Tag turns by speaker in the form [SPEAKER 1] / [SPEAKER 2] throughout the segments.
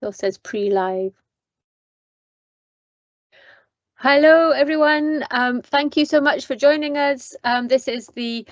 [SPEAKER 1] Phil says pre-live. Hello, everyone. Thank you so much for joining us. This is the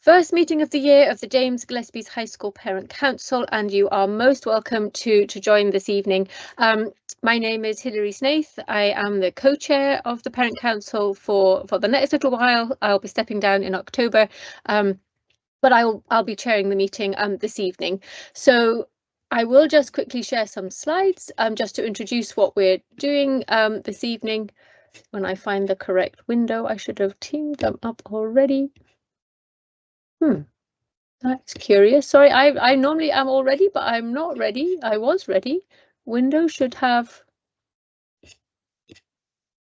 [SPEAKER 1] first meeting of the year of the James Gillespie's High School Parent Council, and you are most welcome to join this evening. My name is Hilary Snaith. I am the co-chair of the Parent Council for the next little while. I'll be stepping down in October, but I'll be chairing the meeting this evening. So I will just quickly share some slides just to introduce what we're doing this evening. When I find the correct window, I should have teamed them up already. That's curious. Sorry, I normally am all ready, but I'm not ready. I was ready. Window should have.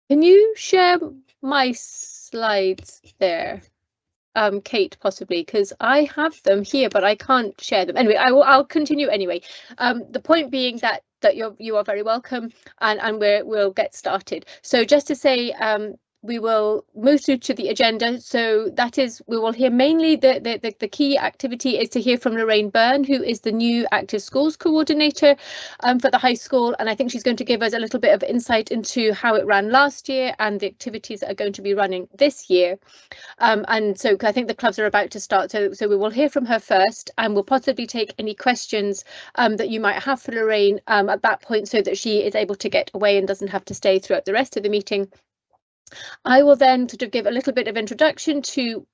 [SPEAKER 1] Can you share my slides there? Kate, possibly, because I have them here, but I can't share them. Anyway, I'll continue anyway. The point being that you are very welcome, and we'll get started. So just to say, we will move through to the agenda. So that is, we will hear mainly the key activity is to hear from Lorraine Byrne, who is the new Active Schools Coordinator for the high school. And I think she's going to give us a little bit of insight into how it ran last year and the activities that are going to be running this year. And so I think the clubs are about to start. So we will hear from her first, and we'll possibly take any questions that you might have for Lorraine at that point, so that she is able to get away and doesn't have to stay throughout the rest of the meeting. I will then sort of give a little bit of introduction to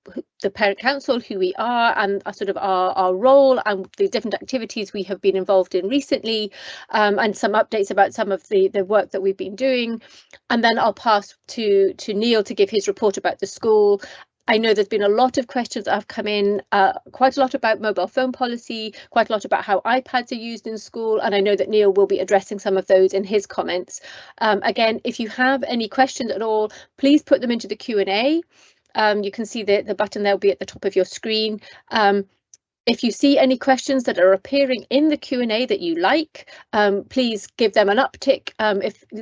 [SPEAKER 1] the Parent Council, who we are, and sort of our role and the different activities we have been involved in recently, and some updates about some of the work that we've been doing. And then I'll pass to Neil to give his report about the school. I know there's been a lot of questions that have come in, quite a lot about mobile phone policy, quite a lot about how iPads are used in school, and I know that Neil will be addressing some of those in his comments. Again, if you have any questions at all, please put them into the Q&A. You can see the button there will be at the top of your screen. If you see any questions that are appearing in the Q&A that you like, please give them an uptick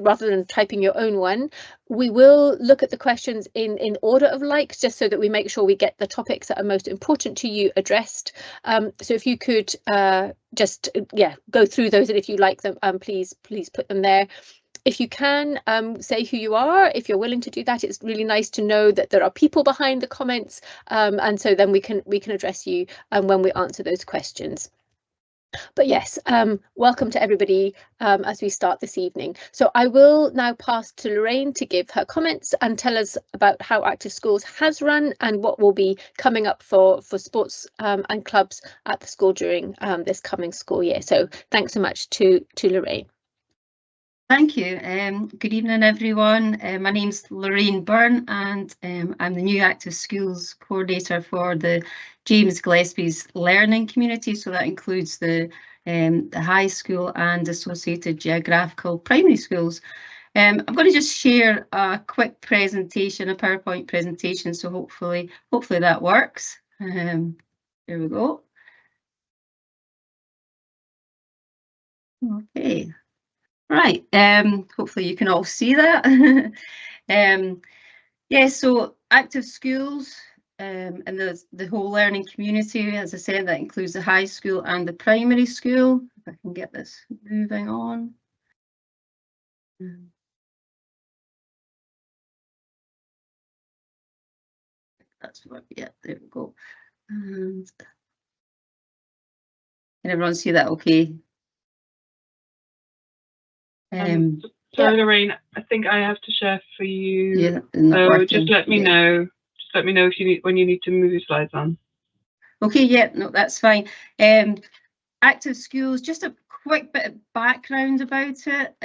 [SPEAKER 1] rather than typing your own one. We will look at the questions in order of likes, just so that we make sure we get the topics that are most important to you addressed. So if you could just go through those, and if you like them, please put them there. If you can, say who you are, if you're willing to do that. It's really nice to know that there are people behind the comments, and so then we can address you when we answer those questions. But yes, welcome to everybody as we start this evening. So I will now pass to Lorraine to give her comments and tell us about how Active Schools has run and what will be coming up for sports and clubs at the school during this coming school year. So thanks so much to Lorraine.
[SPEAKER 2] Thank you. Good evening, everyone. My name's Lorraine Byrne, and I'm the new Active Schools Coordinator for the James Gillespie's Learning Community. So that includes the high school and associated geographical primary schools. I'm going to just share a quick presentation, a PowerPoint presentation. So hopefully that works. There we go. Okay. Right, hopefully you can all see that. Yeah, so Active Schools and the whole learning community, as I said, that includes the high school and the primary school. If I can get this moving on. That's what, yeah, there we go. And can everyone see that okay?
[SPEAKER 3] Sorry, Lorraine, I think I have to share for you.
[SPEAKER 2] Yeah,
[SPEAKER 3] so just let me know. Just let me know if you need, when you need to move your slides on.
[SPEAKER 2] Okay, yeah, no, that's fine. Active Schools, just a quick bit of background about it.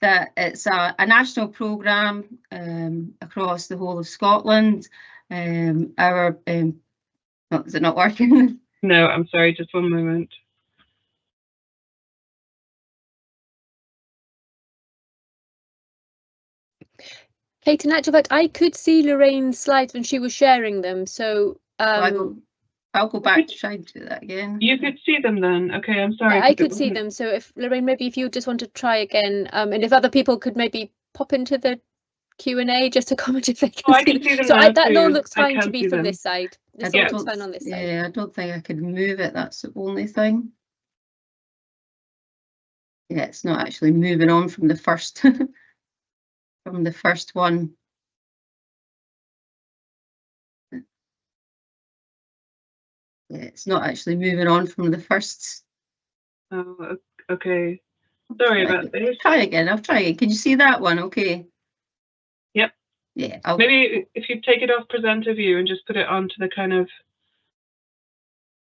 [SPEAKER 2] That it's a national programme across the whole of Scotland. Is it not working?
[SPEAKER 3] No, I'm sorry, just one moment.
[SPEAKER 1] Kate, in actual fact, I could see Lorraine's slides when she was sharing them, so
[SPEAKER 2] I'll go back to try and do that again.
[SPEAKER 3] You could see them then. Okay, I'm sorry.
[SPEAKER 1] I could see them. So if Lorraine, maybe if you just want to try again, and if other people could maybe pop into the Q&A just to comment if they can see them. So that all looks fine to me from this side. This all looks fine on this side.
[SPEAKER 2] Yeah, I don't think I could move it. That's the only thing. Yeah, it's not actually moving on from the first from the first one. Yeah, it's not actually moving on from the first.
[SPEAKER 3] Oh, okay. Sorry about this.
[SPEAKER 2] Try again. I'll try again. Can you see that one? Okay.
[SPEAKER 3] Yep.
[SPEAKER 2] Yeah.
[SPEAKER 3] Maybe if you take it off presenter view and just put it onto the kind of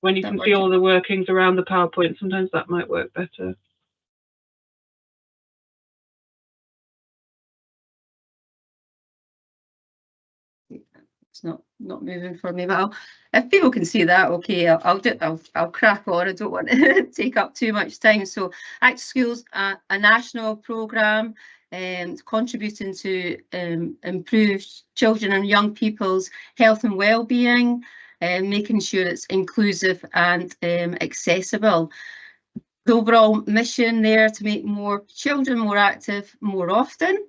[SPEAKER 3] when you can see all the workings around the PowerPoint, sometimes that might work better.
[SPEAKER 2] It's not moving for me, but if people can see that, okay, I'll crack on. I don't want to take up too much time. So Act to Schools, a national programme contributing to improve children and young people's health and well-being, making sure it's inclusive and accessible. The overall mission there to make more children more active more often.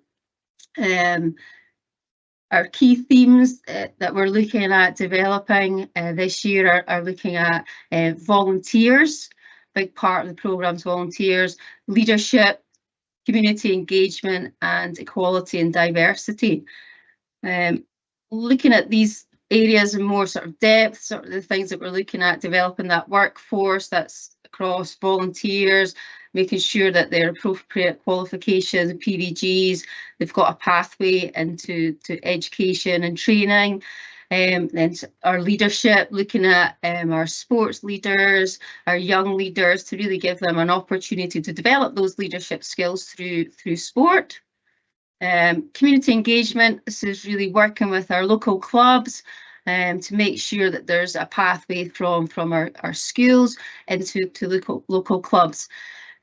[SPEAKER 2] Our key themes that we're looking at developing this year are looking at volunteers, big part of the programme's volunteers, leadership, community engagement and equality and diversity. Looking at these areas in more sort of depth, sort of the things that we're looking at, developing that workforce that's across volunteers, making sure that their appropriate qualifications, PVGs, they've got a pathway into education and training. And our leadership, looking at our sports leaders, our young leaders, to really give them an opportunity to develop those leadership skills through sport. Community engagement, this is really working with our local clubs to make sure that there's a pathway from our schools into local clubs.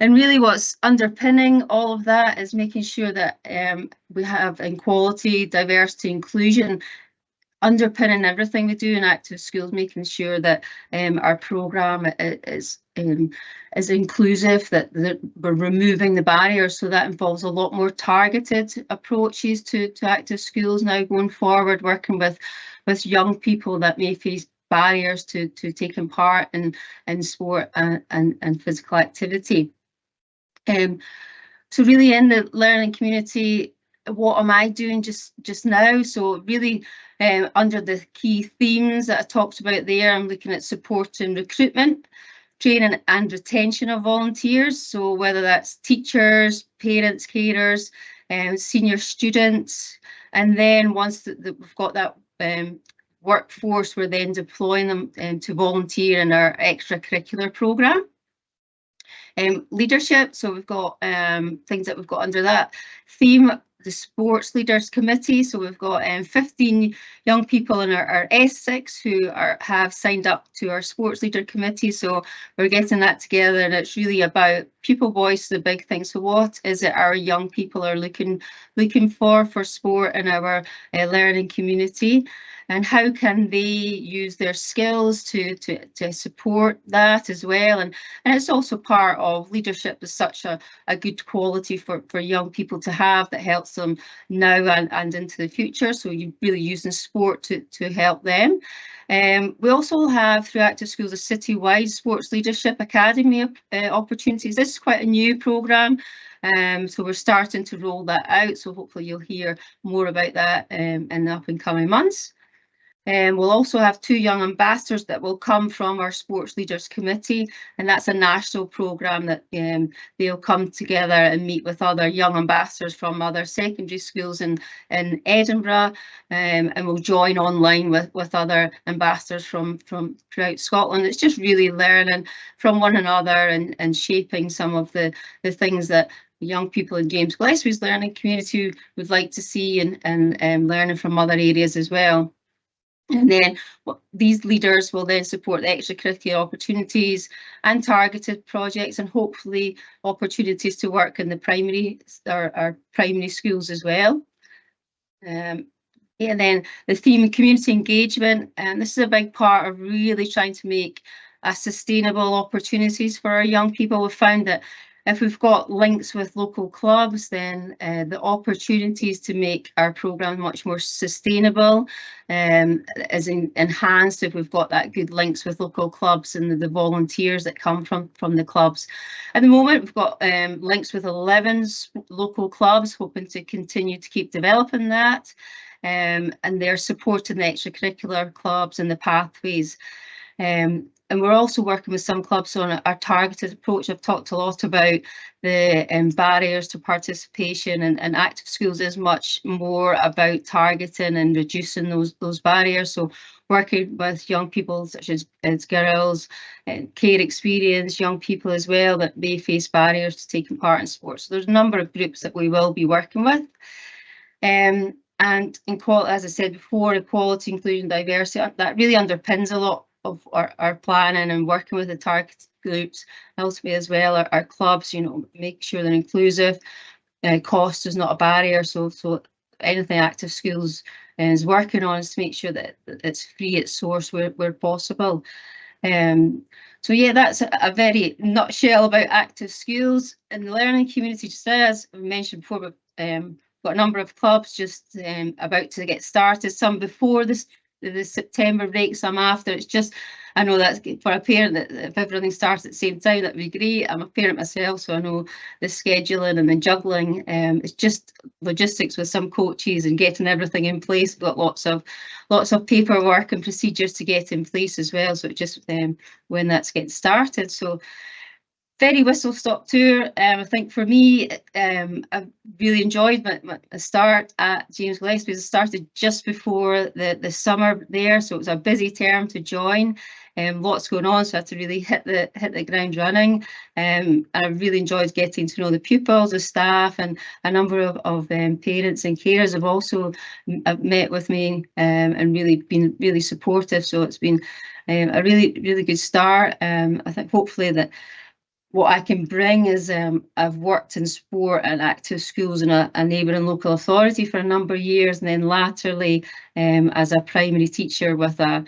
[SPEAKER 2] And really what's underpinning all of that is making sure that we have equality, diversity, inclusion underpinning everything we do in Act to Schools, making sure that our programme is inclusive, that we're removing the barriers. So that involves a lot more targeted approaches to Act to Schools now going forward, working with young people that may face barriers to taking part in sport and physical activity. So really in the learning community, what am I doing just now? So really under the key themes that I talked about there, I'm looking at supporting recruitment, training and retention of volunteers. So whether that's teachers, parents, carers, senior students, and then once we've got that workforce, we're then deploying them to volunteer in our extracurricular programme. Leadership, so we've got things that we've got under that theme, the Sports Leaders Committee. So we've got 15 young people in our S6 who have signed up to our Sports Leader Committee. So we're getting that together, and it's really about pupil voice, the big thing. So what is it our young people are looking for sport in our learning community? And how can they use their skills to support that as well? And it's also part of leadership is such a good quality for young people to have that helps them now and into the future. So you're really using sport to help them. We also have through Act to Schools a citywide sports leadership academy opportunities. This is quite a new programme. So we're starting to roll that out. So hopefully you'll hear more about that in the up and coming months. We'll also have 2 young ambassadors that will come from our Sports Leaders Committee, and that's a national programme that they'll come together and meet with other young ambassadors from other secondary schools in Edinburgh, and we'll join online with other ambassadors from throughout Scotland. It's just really learning from one another and shaping some of the things that young people in James Gillespie's learning community would like to see and learning from other areas as well. And then these leaders will then support the extracurricular opportunities and targeted projects, and hopefully opportunities to work in the our primary schools as well. And then the theme community engagement, and this is a big part of really trying to make sustainable opportunities for our young people. We've found that If we've got links with local clubs, then the opportunities to make our programme much more sustainable is enhanced if we've got that good links with local clubs and the volunteers that come from the clubs. At the moment, we've got links with 11 local clubs, hoping to continue to keep developing that, and they're supporting the extracurricular clubs and the pathways. And we're also working with some clubs on our targeted approach. I've talked a lot about the barriers to participation, and Active Schools is much more about targeting and reducing those barriers. So working with young people such as girls, care experience, young people as well that may face barriers to taking part in sports. So there's a number of groups that we will be working with. And as I said before, equality, inclusion, diversity, that really underpins a lot of our planning and working with the target groups. Ultimately as well, our clubs, you know, make sure they're inclusive. Cost is not a barrier, so anything Active Schools is working on is to make sure that it's free at source where possible. So yeah, that's a very nutshell about Active Schools. And the learning community, just as I mentioned before, we've got a number of clubs just about to get started, some before the September break, some after. It's just, I know that's for a parent that if everything starts at the same time, that'd be great. I'm a parent myself, so I know the scheduling and the juggling. It's just logistics with some coaches and getting everything in place. We've got lots of paperwork and procedures to get in place as well. So it's just when that's getting started. So very whistle-stop tour. I think for me, I've really enjoyed my start at James Gillespie. I started just before the summer there, so it was a busy term to join. Lots going on, so I had to really hit the ground running. I really enjoyed getting to know the pupils, the staff, and a number of parents and carers have also met with me and really been really supportive. So it's been a really good start. I think hopefully that what I can bring is I've worked in sport and Active Schools in a neighbouring local authority for a number of years, and then latterly as a primary teacher with a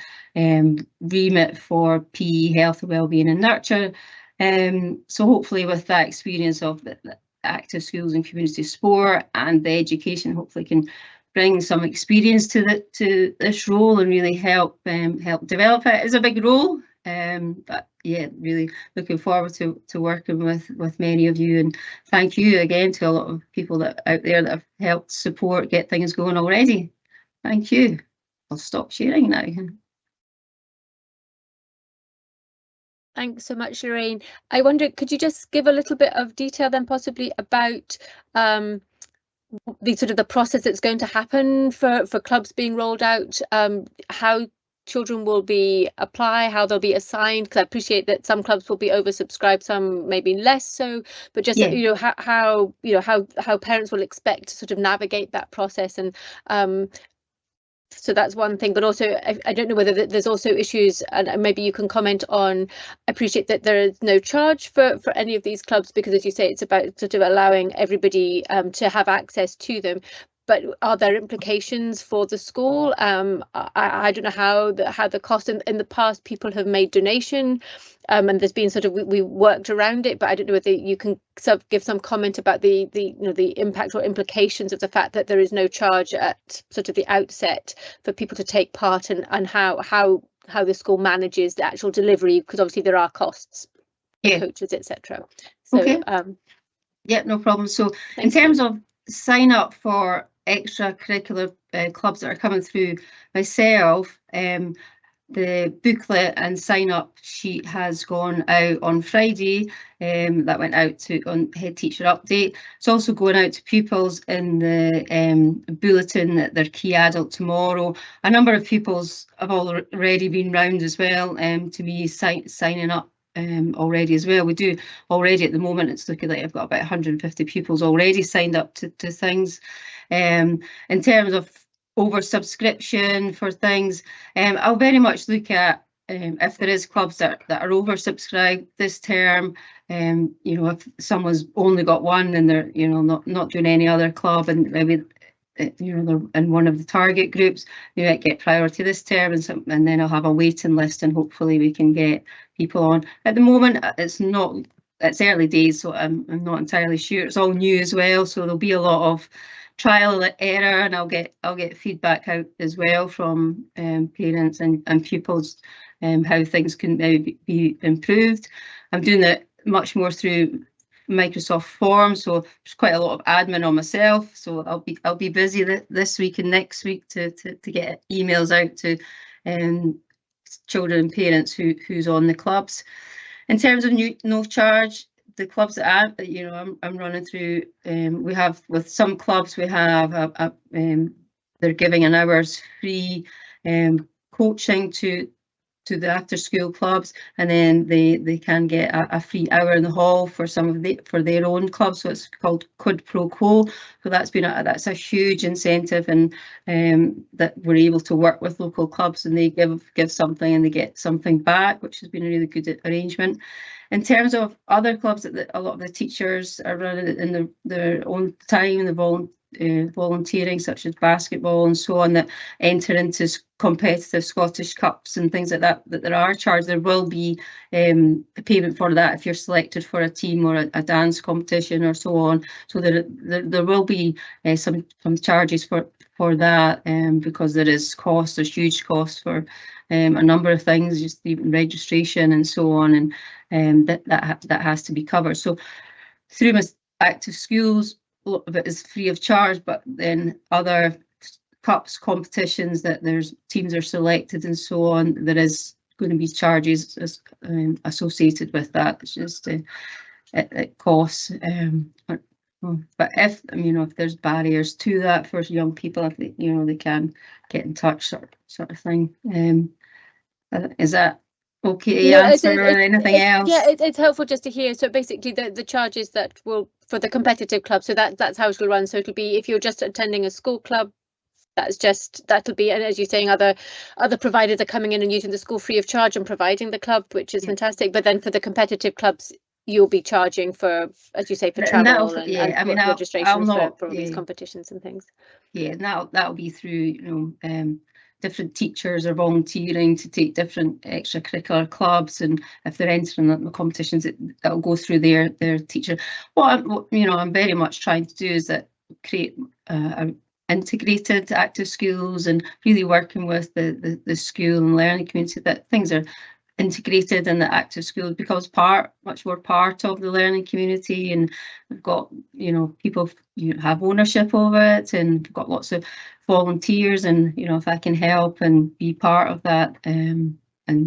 [SPEAKER 2] remit for PE, health and wellbeing and nurture. So hopefully with that experience of the Active Schools and community sport and the education, hopefully can bring some experience to this role and really help develop it. It's a big role. But yeah, really looking forward to working with many of you, and thank you again to a lot of people that out there that have helped support get things going already. Thank you. I'll stop sharing now.
[SPEAKER 1] Thanks so much, Lorraine. I wonder, could you just give a little bit of detail then possibly about the process that's going to happen for clubs being rolled out, how children will apply, how they'll be assigned, because I appreciate that some clubs will be oversubscribed, some maybe less so, but just how parents will expect to sort of navigate that process. And so that's one thing, but also I don't know whether there's also issues, and maybe you can comment on. I appreciate that there is no charge for any of these clubs, because as you say, it's about sort of allowing everybody to have access to them. But are there implications for the school? I don't know how the cost in the past, people have made donation, and there's been we worked around it. But I don't know whether you can sort of give some comment about the impact or implications of the fact that there is no charge at sort of the outset for people to take part, and how the school manages the actual delivery, because obviously there are costs, coaches, etc. So
[SPEAKER 2] okay. Yeah, no problem. So in terms of sign up for extracurricular clubs that are coming through myself, the booklet and sign up sheet has gone out on Friday. That went out on Headteacher Update. It's also going out to pupils in the bulletin that they're key adult tomorrow. A number of pupils have already been round as well to me signing up already as well. We do already at the moment, it's looking like I've got about 150 pupils already signed up to things. In terms of oversubscription for things, I'll very much look at if there is clubs that are oversubscribed this term. If someone's only got one and they're not doing any other club, and maybe they're in one of the target groups, they might get priority this term, and then I'll have a waiting list, and hopefully we can get people on. At the moment, it's not it's early days, so I'm not entirely sure. It's all new as well, so there'll be a lot of trial and error, and I'll get feedback out as well from parents and pupils, how things can maybe be improved. I'm doing it much more through Microsoft Forms, so there's quite a lot of admin on myself. So I'll be busy this week and next week to get emails out to children and parents who's on the clubs. In terms of no charge, the clubs that I'm running through, we have with some clubs we have they're giving an hour's free coaching to the after school clubs, and then they can get a free hour in the hall for for their own clubs. So it's called quid pro quo. So that's a huge incentive, and that we're able to work with local clubs, and they give something and they get something back, which has been a really good arrangement. In terms of other clubs that a lot of the teachers are running in their own time, volunteering, such as basketball and so on, that enter into competitive Scottish Cups and things like that there are charged. There will be a payment for that if you're selected for a team or a dance competition or so on. So there will be some charges for that, because there's huge costs for a number of things, just even registration and so on, and that has to be covered. So through my active schools, a lot of it is free of charge, but then other cups, competitions that there's teams are selected and so on, there is going to be charges associated with that. It's just it costs. But if there's barriers to that for young people, if they can get in touch, sort of thing. Is that okay? Answer or anything else?
[SPEAKER 1] Yeah, it's helpful just to hear. So basically, the charges that will for the competitive club. So that's how it'll run. So it'll be if you're just attending a school club, that'll be, and as you're saying, other providers are coming in and using the school free of charge and providing the club, which is fantastic. But then for the competitive clubs, you'll be charging for, as you say, for travel and registrations for these competitions and things.
[SPEAKER 2] Yeah, and that'll be through different teachers are volunteering to take different extracurricular clubs, and if they're entering the competitions, that'll go through their teacher. What I'm very much trying to do is that create integrated active schools, and really working with the school and learning community, that things are integrated in the active schools, becomes much more part of the learning community, and we've got people have ownership of it, and we've got lots of volunteers, and if I can help and be part of that, and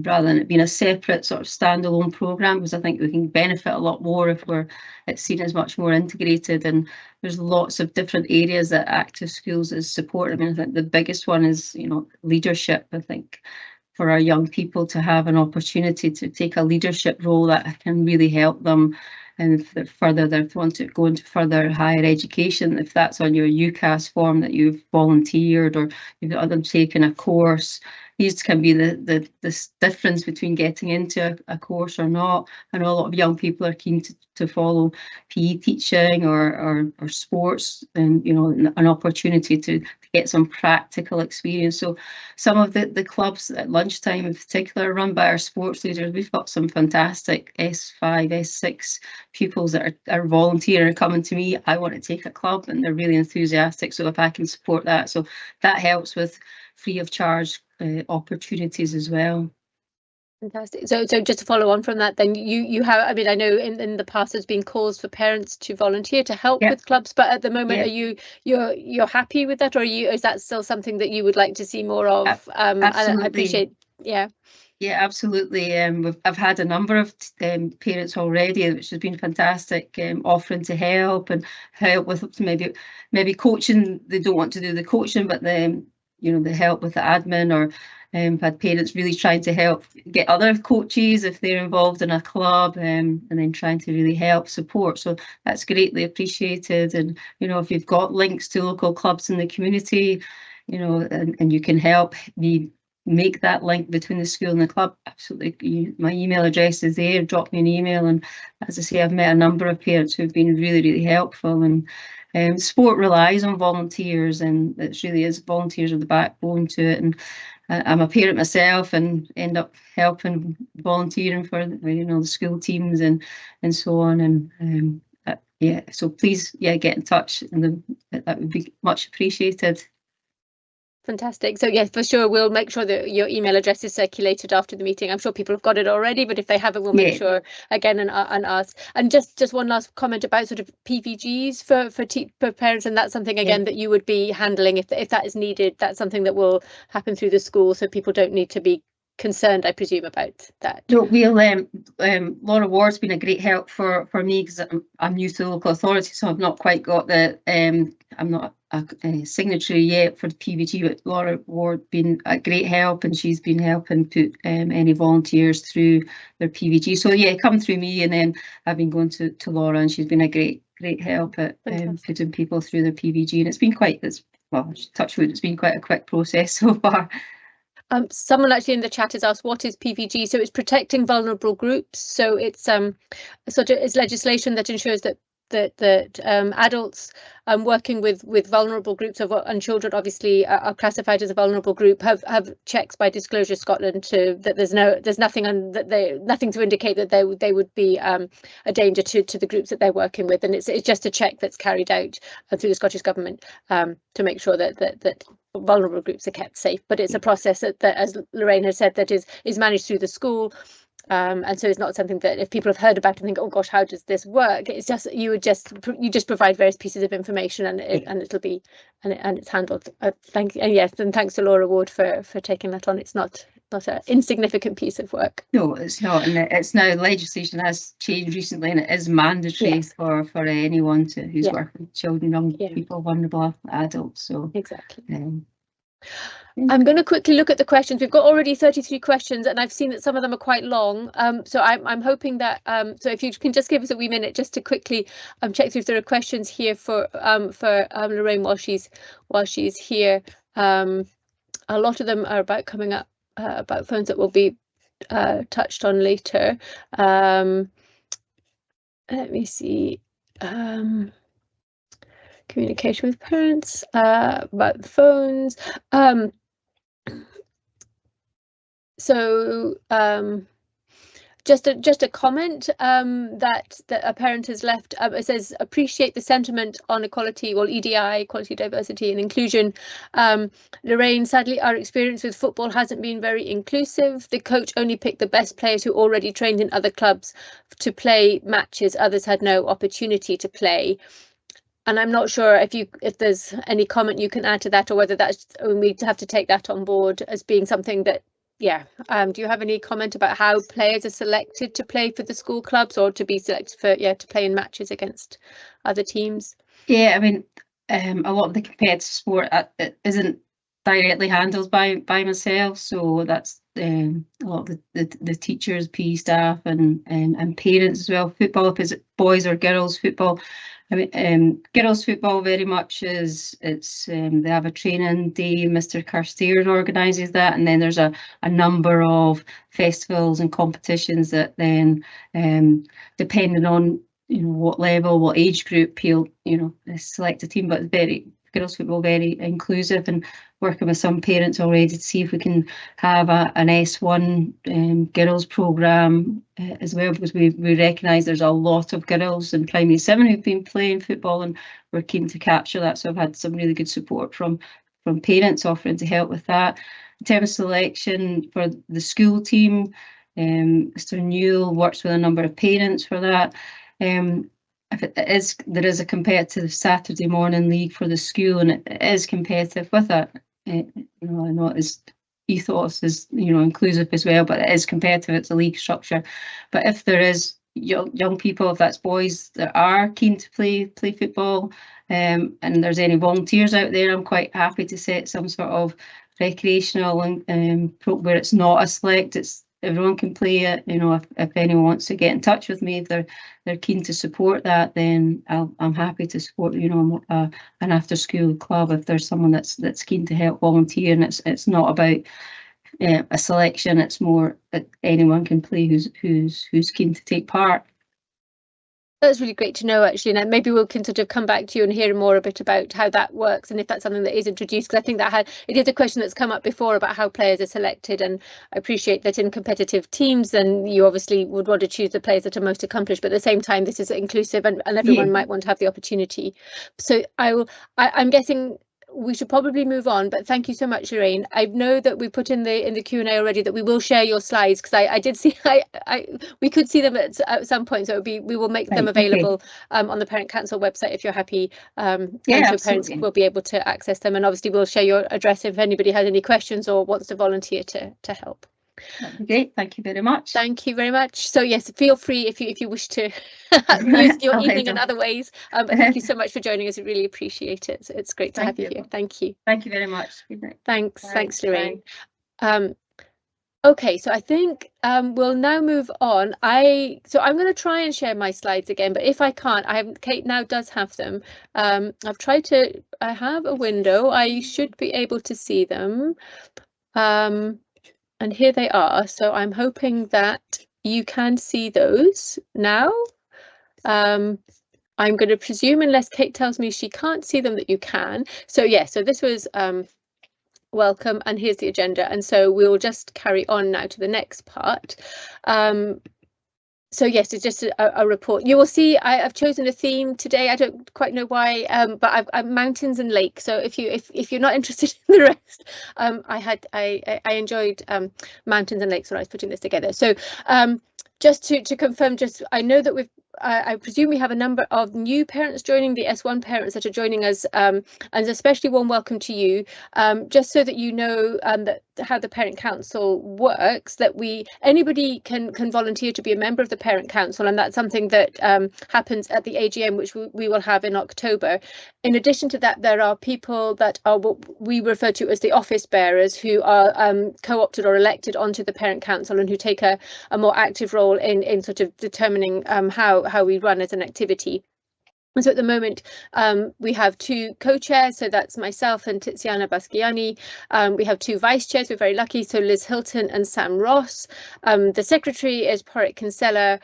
[SPEAKER 2] rather than it being a separate sort of standalone program, because I think we can benefit a lot more if it's seen as much more integrated. And there's lots of different areas that active schools is support. I mean, I think the biggest one is leadership. I think for our young people to have an opportunity to take a leadership role that can really help them, and if they want to go into further higher education, if that's on your UCAS form that you've volunteered or you've got them taking a course, these can be the difference between getting into a course or not. I know a lot of young people are keen to follow PE teaching or sports, and an opportunity to get some practical experience. So some of the clubs at lunchtime in particular, run by our sports leaders, we've got some fantastic S5, S6 pupils that are volunteering and coming to me. I want to take a club, and they're really enthusiastic. So if I can support that, so that helps with free of charge opportunities as well.
[SPEAKER 1] Fantastic. So just to follow on from that, then you have, I mean, I know in the past there's been calls for parents to volunteer to help with clubs, but at the moment, are you're happy with that, or is that still something that you would like to see more of?
[SPEAKER 2] Absolutely.
[SPEAKER 1] I appreciate,
[SPEAKER 2] Yeah, absolutely. I've had a number of parents already, which has been fantastic, offering to help with maybe coaching. They don't want to do the coaching, but the help with the admin, or had parents really trying to help get other coaches if they're involved in a club, and then trying to really help support. So that's greatly appreciated. And if you've got links to local clubs in the community, and you can help me make that link between the school and the club, absolutely. My email address is there. Drop me an email, and as I say, I've met a number of parents who've been really, really helpful. And sport relies on volunteers, and it really is volunteers are the backbone to it. And I'm a parent myself and end up helping volunteering for the school teams and so on, and yeah, so please get in touch, and that would be much appreciated.
[SPEAKER 1] Fantastic. So yes, for sure, we'll make sure that your email address is circulated after the meeting. I'm sure people have got it already, but if they haven't, we'll make sure again and ask. And just one last comment about sort of PVGs for parents, and that's something again that you would be handling if that is needed. That's something that will happen through the school, so people don't need to be concerned, I presume, about that.
[SPEAKER 2] No, we'll Laura Ward's been a great help for me, because I'm new to the local authority, so I've not quite got the I'm not a signatory yet for the PVG, but Laura Ward been a great help, and she's been helping put any volunteers through their PVG. So yeah, come through me, and then I've been going to Laura, and she's been a great help at putting people through their PVG, and it's been touch wood, it's been quite a quick process so far.
[SPEAKER 1] Someone actually in the chat has asked, what is PVG? So it's protecting vulnerable groups. So it's it's legislation that ensures that adults working with vulnerable groups and children obviously are classified as a vulnerable group have checks by Disclosure Scotland that there's nothing to indicate that they would be a danger to the groups that they're working with, and it's just a check that's carried out through the Scottish Government to make sure that vulnerable groups are kept safe. But it's a process that as Lorraine has said, that is managed through the school. And so it's not something that if people have heard about and think, oh gosh, how does this work? It's just you just provide various pieces of information, and it's handled. Thank you, and yes, and thanks to Laura Ward for taking that on. It's not an insignificant piece of work.
[SPEAKER 2] No, it's not, and it's now legislation has changed recently, and it is mandatory for anyone who's working with children, young people, vulnerable adults. So exactly.
[SPEAKER 1] I'm going to quickly look at the questions. We've got already 33 questions, and I've seen that some of them are quite long. So I'm hoping that so if you can just give us a wee minute just to quickly check through if there are questions here for Lorraine while she's here. A lot of them are about coming up about phones that will be touched on later. Let me see. Communication with parents about the phones. So just a comment that a parent has left. It says, appreciate the sentiment on equality, well, EDI, equality, diversity and inclusion. Lorraine, sadly, our experience with football hasn't been very inclusive. The coach only picked the best players who already trained in other clubs to play matches. Others had no opportunity to play. And I'm not sure if there's any comment you can add to that, or whether that's we have to take that on board as being something that, do you have any comment about how players are selected to play for the school clubs, or to be selected for to play in matches against other teams?
[SPEAKER 2] Yeah, I mean, a lot of the competitive sport it isn't directly handled by myself, so that's a lot of the teachers, PE staff, and parents as well. Football, if it's boys or girls football. I mean, girls football very much they have a training day. Mr. Carstairs organises that, and then there's a number of festivals and competitions that then, depending on what level, what age group, select a team. But it's girls football very inclusive, and working with some parents already to see if we can have an S1 girls programme as well, because we recognise there's a lot of girls in primary 7 who've been playing football, and we're keen to capture that. So I've had some really good support from parents offering to help with that. In terms of selection for the school team, Mr. Newell works with a number of parents for that. If there is a competitive Saturday morning league for the school, and it is competitive with that. I know its ethos is inclusive as well, but it is competitive. It's a league structure. But if there is young people, if that's boys that are keen to play football, and there's any volunteers out there, I'm quite happy to set some sort of recreational and where it's not a select. Everyone can play it. If anyone wants to get in touch with me, if they're keen to support that, then I'm happy to support. An after school club if there's someone that's keen to help volunteer, and it's not about a selection. It's more that anyone can play who's keen to take part.
[SPEAKER 1] That's really great to know, actually, and maybe we can sort of come back to you and hear more a bit about how that works and if that's something that is introduced, because I think it is a question that's come up before about how players are selected, and I appreciate that in competitive teams then you obviously would want to choose the players that are most accomplished, but at the same time this is inclusive and everyone might want to have the opportunity. So I'm guessing we should probably move on, but thank you so much, Lorraine. I know that we put in the Q&A already that we will share your slides, because I did see we could see them at some point, so we will make them available on the Parent Council website if you're happy, and so parents will be able to access them, and obviously we'll share your address if anybody has any questions or wants to volunteer to help.
[SPEAKER 2] That'd be great. Thank you very much.
[SPEAKER 1] Thank you very much. So yes, feel free if you wish to use your evening in other ways. But thank you so much for joining us. We really appreciate it. So it's great to have you here. Thank you.
[SPEAKER 2] Thank you very much. Good night.
[SPEAKER 1] Thanks. Thanks, Lorraine. Okay, so I think we'll now move on. So I'm going to try and share my slides again, but if I can't, Kate now does have them. I've tried to. I have a window. I should be able to see them. And here they are. So I'm hoping that you can see those now. I'm going to presume, unless Kate tells me she can't see them, that you can. So yeah, so this was welcome, and here's the agenda. And so we'll just carry on now to the next part. So yes, it's just a report. You will see I've chosen a theme today. I don't quite know why, but I've mountains and lakes. So if you're not interested in the rest, I enjoyed mountains and lakes when I was putting this together. So just to confirm, I know that I presume we have a number of new parents joining, the S1 parents that are joining us, and especially one welcome to you, just so that you know that how the Parent Council works, that anybody can volunteer to be a member of the Parent Council, and that's something that happens at the AGM, which we will have in October. In addition to that, there are people that are what we refer to as the office bearers, who are co-opted or elected onto the Parent Council and who take a more active role in sort of determining how we run as an activity. And so at the moment we have 2 co-chairs, so that's myself and Tiziana Baschiani. We have 2 vice chairs, we're very lucky, so Liz Hilton and Sam Ross. The secretary is Porrick Kinsella.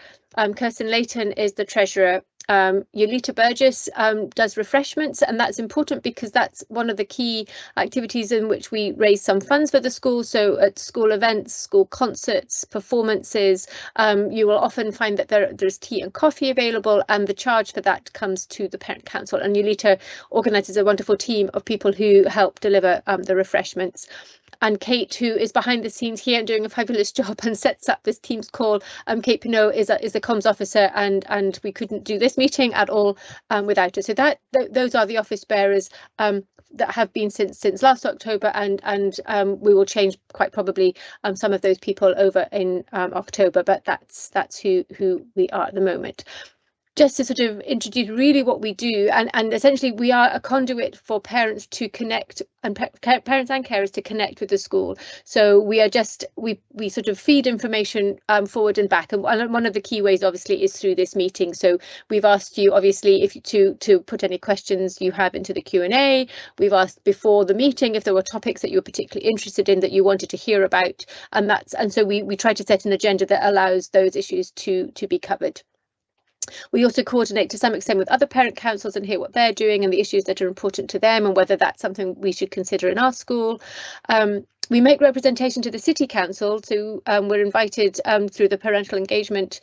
[SPEAKER 1] Kirsten Layton is the treasurer. Yolita Burgess does refreshments, and that's important because that's one of the key activities in which we raise some funds for the school. So at school events, school concerts, performances, you will often find that there's tea and coffee available, and the charge for that comes to the Parent Council. And Yolita organises a wonderful team of people who help deliver the refreshments. And Kate, who is behind the scenes here and doing a fabulous job and sets up this Teams call, Kate Pinot is a comms officer, and we couldn't do this meeting at all without her. So those are the office bearers that have been since last October, and we will change quite probably some of those people over in October, but that's who we are at the moment. Just to sort of introduce really what we do, and essentially we are a conduit for parents to connect, and parents and carers to connect with the school. So we are we sort of feed information forward and back, and one of the key ways obviously is through this meeting. So we've asked you obviously to put any questions you have into the Q&A. We've asked before the meeting if there were topics that you were particularly interested in that you wanted to hear about, and so we try to set an agenda that allows those issues to be covered. We also coordinate to some extent with other parent councils and hear what they're doing and the issues that are important to them and whether that's something we should consider in our school. We make representation to the City Council, so we're invited through the parental engagement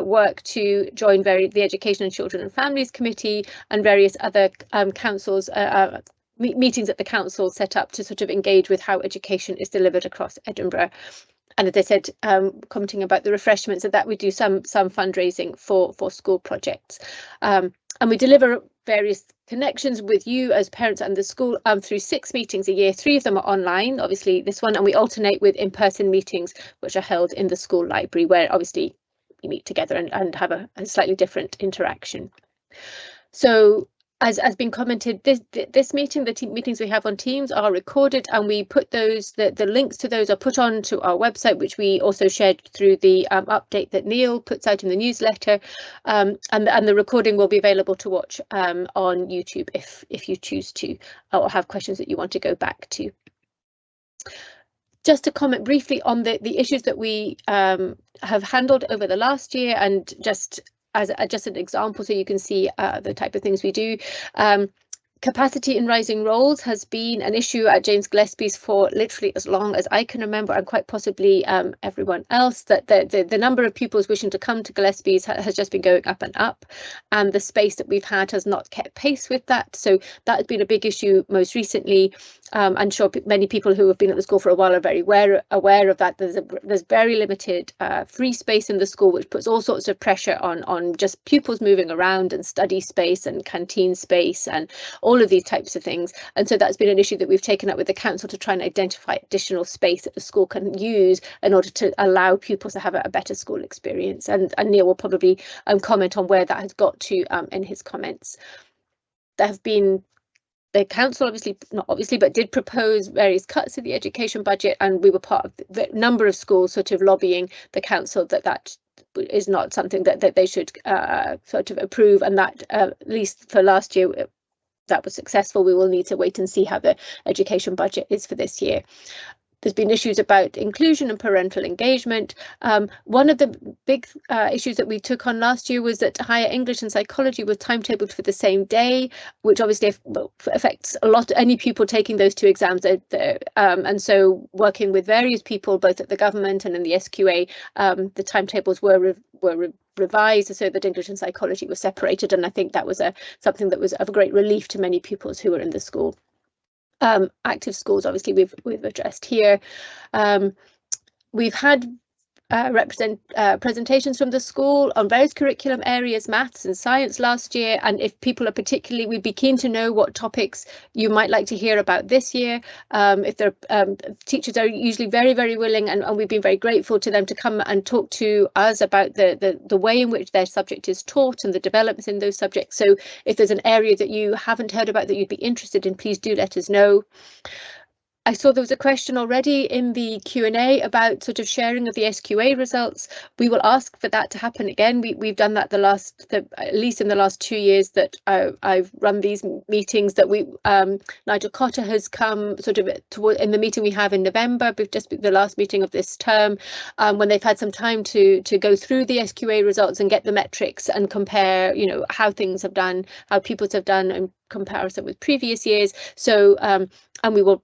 [SPEAKER 1] work to join the Education and Children and Families Committee and various other councils, meetings that the council set up to sort of engage with how education is delivered across Edinburgh. And as I said, commenting about the refreshments, that we do some fundraising for school projects. And we deliver various connections with you as parents and the school through 6 meetings a year. 3 of them are online, obviously this one, and we alternate with in-person meetings which are held in the school library, where obviously we meet together and have a slightly different interaction. So as been commented, this meeting, the meetings we have on Teams are recorded, and we put those, the links to those are put onto our website, which we also shared through the update that Neil puts out in the newsletter, and the recording will be available to watch on YouTube if you choose to, or have questions that you want to go back to. Just to comment briefly on the issues that we have handled over the last year, and just as just an example, so you can see the type of things we do. Capacity in rising roles has been an issue at James Gillespie's for literally as long as I can remember, and quite possibly everyone else, that the number of pupils wishing to come to Gillespie's has just been going up and up, and the space that we've had has not kept pace with that. So that has been a big issue most recently. I'm sure many people who have been at the school for a while are very aware of that. There's very limited free space in the school, which puts all sorts of pressure on just pupils moving around, and study space and canteen space and all of these types of things. And so that's been an issue that we've taken up with the council to try and identify additional space that the school can use in order to allow pupils to have a better school experience. And Neil will probably comment on where that has got to in his comments. There have been, the council but did propose various cuts in the education budget, and we were part of the number of schools sort of lobbying the council that is not something that they should sort of approve, and that at least for last year that was successful. We will need to wait and see how the education budget is for this year. There's been issues about inclusion and parental engagement. One of the big issues that we took on last year was that higher English and psychology were timetabled for the same day, which obviously affects any pupil taking those two exams. And so working with various people, both at the government and in the SQA, the timetables were revised so that English and psychology were separated, and I think that was something that was of great relief to many pupils who were in the school. Active schools, obviously, we've addressed here. We've had presentations from the school on various curriculum areas, maths and science last year, and if people are particularly, we'd be keen to know what topics you might like to hear about this year. If they're teachers are usually very willing, and we've been very grateful to them to come and talk to us about the way in which their subject is taught and the developments in those subjects. So if there's an area that you haven't heard about that you'd be interested in, please do let us know. I saw there was a question already in the Q&A about sort of sharing of the SQA results. We will ask for that to happen again. We've done that at least in the last 2 years that I've run these meetings. That Nigel Cotter has come sort of in the meeting we have in November, just the last meeting of this term, when they've had some time to go through the SQA results and get the metrics and compare, how things have done, how pupils have done in comparison with previous years. So and we will.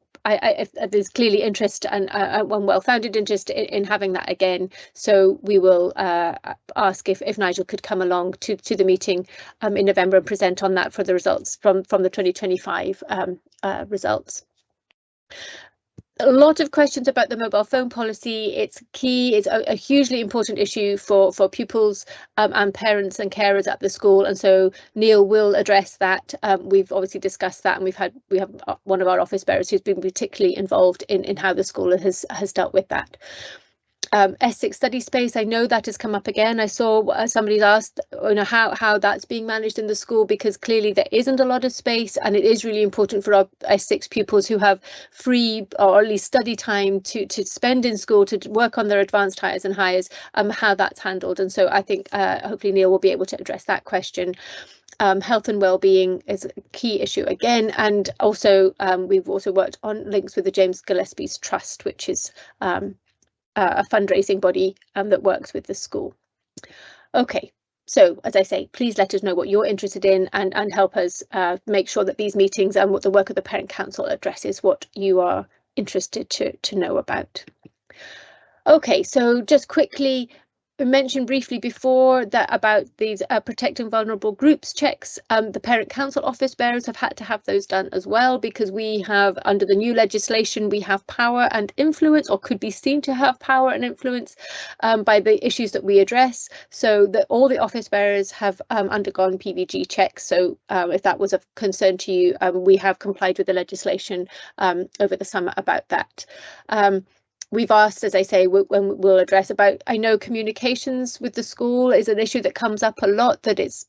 [SPEAKER 1] There's clearly interest and one well-founded interest in having that again. So we will ask if Nigel could come along to the meeting in November and present on that for the results from the 2025 results. A lot of questions about the mobile phone policy. It's key. It's a hugely important issue for pupils and parents and carers at the school, and so Neil will address that. We've obviously discussed that, and we have one of our office bearers who's been particularly involved in how the school has dealt with that. S6 study space, I know that has come up again. I saw somebody's asked how that's being managed in the school, because clearly there isn't a lot of space, and it is really important for our S6 pupils who have free or at least study time to spend in school to work on their advanced hires and hires, how that's handled. And so I think hopefully Neil will be able to address that question. Health and well-being is a key issue again, and also we've also worked on links with the James Gillespie's Trust, which is a fundraising body that works with the school. Okay, so as I say, please let us know what you're interested in and help us make sure that these meetings and what the work of the Parent Council addresses what you are interested to know about. Okay, so just quickly, I mentioned briefly before that about these protecting vulnerable groups checks. The Parent Council office bearers have had to have those done as well, because we have, under the new legislation, we have power and influence, or could be seen to have power and influence by the issues that we address. So that all the office bearers have undergone PVG checks. So if that was of concern to you, we have complied with the legislation over the summer about that. We've asked, as I say, when we'll address about, I know communications with the school is an issue that comes up a lot, that it's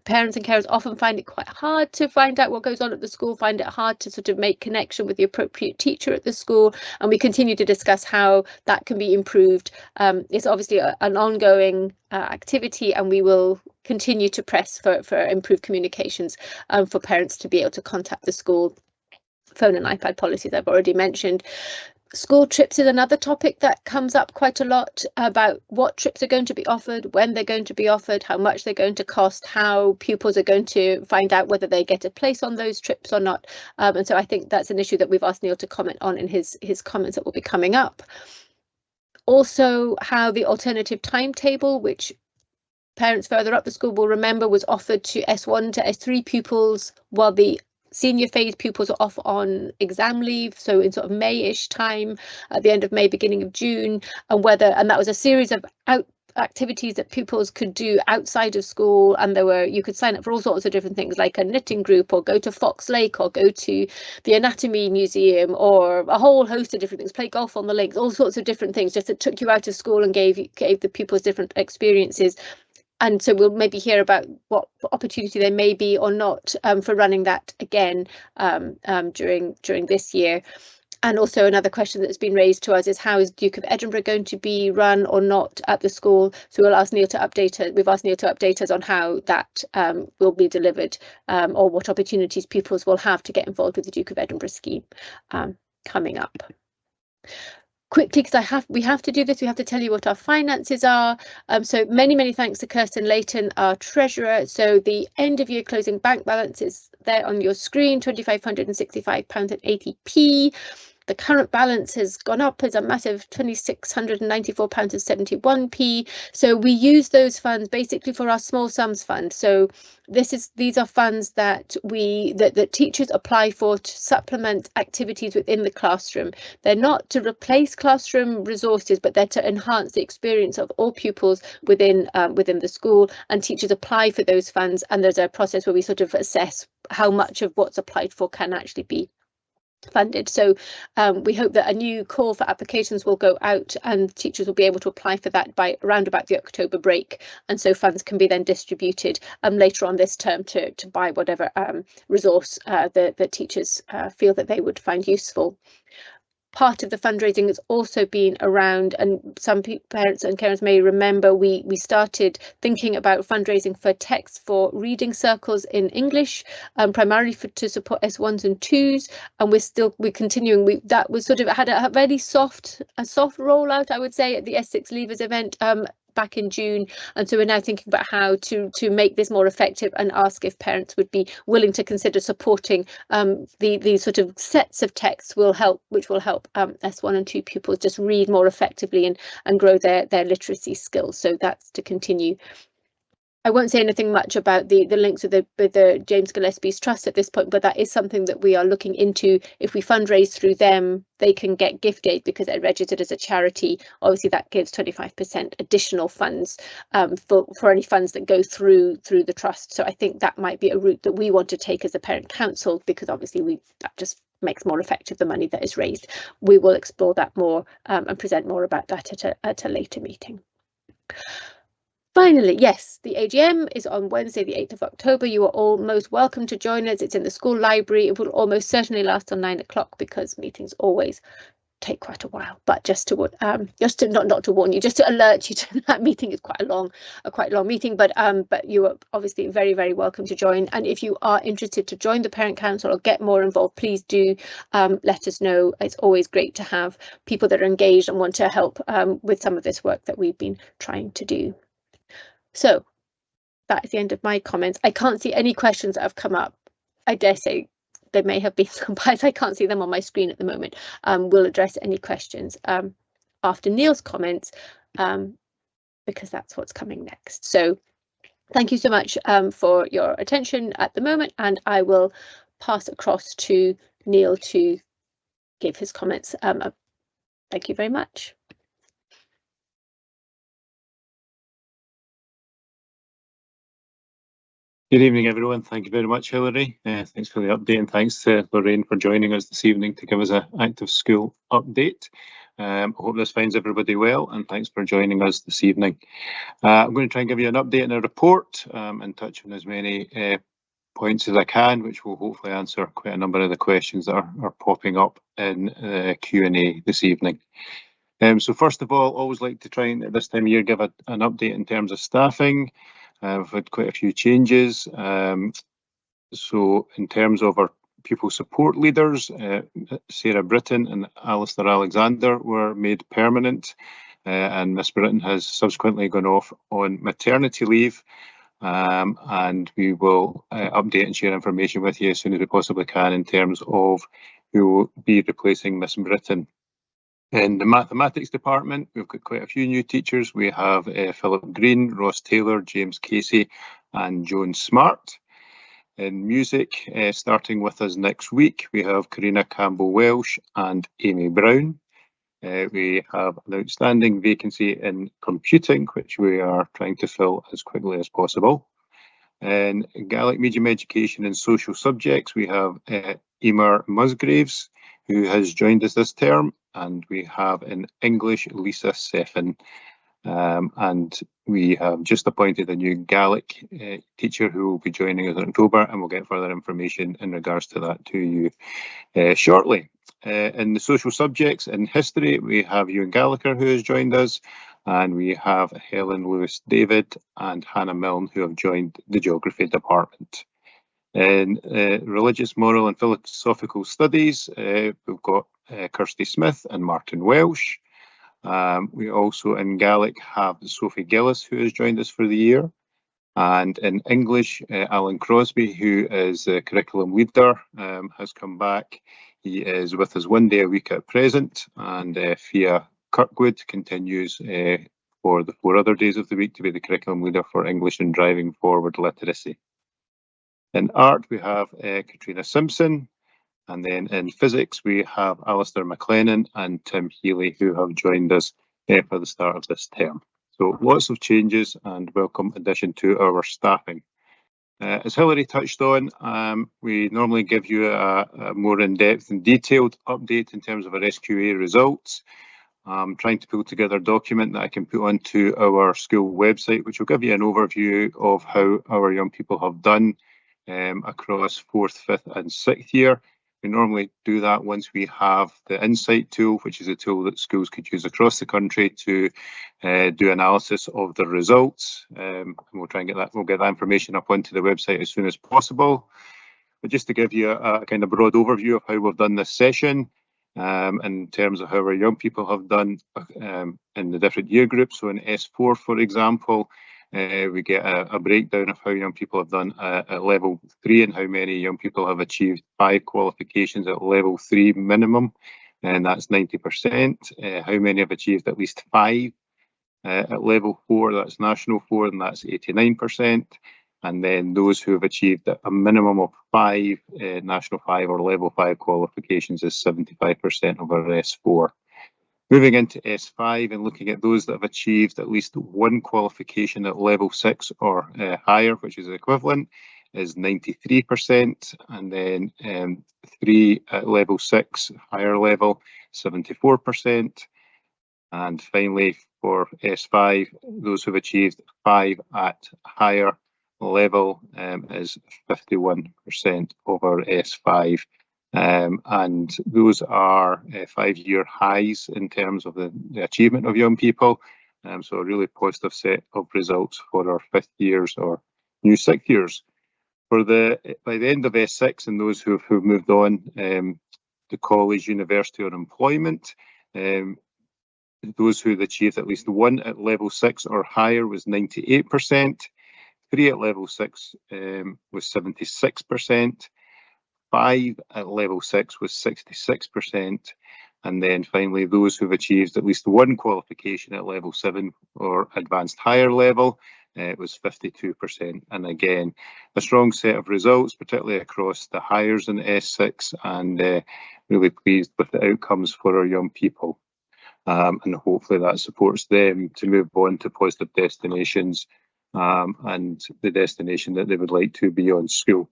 [SPEAKER 1] parents and carers often find it quite hard to find out what goes on at the school, find it hard to sort of make connection with the appropriate teacher at the school, and we continue to discuss how that can be improved. It's obviously an ongoing activity, and we will continue to press for improved communications for parents to be able to contact the school. Phone and iPad policies I've already mentioned. School trips is another topic that comes up quite a lot, about what trips are going to be offered, when they're going to be offered, how much they're going to cost, how pupils are going to find out whether they get a place on those trips or not. And so I think that's an issue that we've asked Neil to comment on in his comments that will be coming up. Also, how the alternative timetable, which parents further up the school will remember was offered to S1 to S3 pupils, while the senior phase pupils are off on exam leave, so in sort of May-ish time, at the end of May, beginning of June, and that was a series of activities that pupils could do outside of school, and you could sign up for all sorts of different things, like a knitting group, or go to Fox Lake, or go to the Anatomy Museum, or a whole host of different things, play golf on the links, all sorts of different things, just that took you out of school and gave the pupils different experiences. And so we'll maybe hear about what opportunity there may be or not for running that again during this year. And also another question that's been raised to us is, how is Duke of Edinburgh going to be run or not at the school? So we'll ask Neil to update us. We've asked Neil to update us on how that will be delivered, or what opportunities pupils will have to get involved with the Duke of Edinburgh scheme coming up. Quickly, because we have to do this, we have to tell you what our finances are. So many thanks to Kirsten Layton, our treasurer. So the end of year closing bank balance is there on your screen, £2,565.80. The current balance has gone up as a massive £2,694.71. So we use those funds basically for our small sums fund. So these are funds that that teachers apply for to supplement activities within the classroom. They're not to replace classroom resources, but they're to enhance the experience of all pupils within the school, and teachers apply for those funds, and there's a process where we sort of assess how much of what's applied for can actually be funded. So we hope that a new call for applications will go out, and teachers will be able to apply for that by around about the October break, and so funds can be then distributed later on this term to buy whatever resource the teachers feel that they would find useful. Part of the fundraising has also been around, and some parents and carers may remember, we started thinking about fundraising for texts for reading circles in English, primarily to support S1s and 2s, and we're continuing. That was sort of had a very soft rollout, I would say, at the S6 Leavers event back in June, and so we're now thinking about how to make this more effective, and ask if parents would be willing to consider supporting the sort of sets of texts which will help S1 and 2 pupils just read more effectively and grow their literacy skills. So that's to continue. I won't say anything much about the links with the James Gillespie's Trust at this point, but that is something that we are looking into. If we fundraise through them, they can get gift aid because they're registered as a charity. Obviously, that gives 25% additional funds for any funds that go through the trust. So I think that might be a route that we want to take as a parent council, because obviously that just makes more effective the money that is raised. We will explore that more and present more about that at a later meeting. Finally, yes, the AGM is on Wednesday, the 8th of October. You are all most welcome to join us. It's in the school library. It will almost certainly last till 9 o'clock, because meetings always take quite a while. But just to not to warn you, just to alert you to that meeting is quite a long meeting. But you are obviously very welcome to join. And if you are interested to join the parent council or get more involved, please do let us know. It's always great to have people that are engaged and want to help with some of this work that we've been trying to do. So that is the end of my comments. I can't see any questions that have come up. I dare say there may have been some, but I can't see them on my screen at the moment. We'll address any questions after Neil's comments, because that's what's coming next. So thank you so much for your attention at the moment, and I will pass across to Neil to give his comments. Thank you very much.
[SPEAKER 4] Good evening, everyone. Thank you very much, Hilary. Thanks for the update, and thanks to Lorraine for joining us this evening to give us an active school update. I hope this finds everybody well, and thanks for joining us this evening. I'm going to try and give you an update and a report and touch on as many points as I can, which will hopefully answer quite a number of the questions that are popping up in the Q&A this evening. So first of all, always like to try and at this time of year give an update in terms of staffing. We've had quite a few changes. So in terms of our pupil support leaders, Sarah Britton and Alistair Alexander, were made permanent, and Miss Britton has subsequently gone off on maternity leave, and we will update and share information with you as soon as we possibly can in terms of who will be replacing Miss Britton. In the mathematics department, we've got quite a few new teachers. We have Philip Green, Ross Taylor, James Casey and Joan Smart. In music, starting with us next week, we have Karina Campbell-Welsh and Amy Brown. We have an outstanding vacancy in computing, which we are trying to fill as quickly as possible. In Gaelic Medium Education and Social Subjects, we have Emer Musgraves, who has joined us this term, and we have in English Lisa Seffin. And we have just appointed a new Gaelic teacher who will be joining us in October, and we'll get further information in regards to that to you shortly. In the social subjects in history, we have Ewan Gallagher who has joined us, and we have Helen Lewis David and Hannah Milne who have joined the geography department. In religious, moral and philosophical studies, we've got Kirsty Smith and Martin Welsh. We also in Gaelic have Sophie Gillis who has joined us for the year. And in English, Alan Crosby, who is the curriculum leader, has come back. He is with us 1 day a week at present, and Fia Kirkwood continues for the 4 other days of the week to be the curriculum leader for English and driving forward literacy. In art, we have Katrina Simpson, and then in physics, we have Alistair McLennan and Tim Healy, who have joined us for the start of this term. So lots of changes and welcome addition to our staffing. As Hilary touched on, we normally give you a more in-depth and detailed update in terms of our SQA results. I'm trying to pull together a document that I can put onto our school website, which will give you an overview of how our young people have done across 4th, 5th and 6th year. We normally do that once we have the Insight tool, which is a tool that schools could use across the country to do analysis of the results. And we'll try and get that information up onto the website as soon as possible. But just to give you a kind of broad overview of how we've done this session, in terms of how our young people have done in the different year groups. So in S4, for example, we get a breakdown of how young people have done at level 3 and how many young people have achieved 5 qualifications at level 3 minimum, and that's 90%. How many have achieved at least 5 at level 4, that's national 4, and that's 89%. And then those who have achieved a minimum of 5 national 5 or level 5 qualifications is 75% of our S4. Moving into S5 and looking at those that have achieved at least 1 qualification at level 6 or higher, which is equivalent, is 93%, and then 3 at level 6, higher level, 74%. And finally, for S5, those who have achieved 5 at higher level is 51% of our S5. And those are 5-year highs in terms of the achievement of young people. So a really positive set of results for our 5th years or new 6th years. By the end of S6 and those who've moved on to college, university or employment, those who had achieved at least 1 at level 6 or higher was 98%. 3 at level 6 was 76%. 5 at level 6 was 66%, and then finally those who've achieved at least 1 qualification at level 7 or advanced higher level, it was 52%. And again, a strong set of results, particularly across the hires in S6, and really pleased with the outcomes for our young people. And hopefully that supports them to move on to positive destinations and the destination that they would like to beyond school.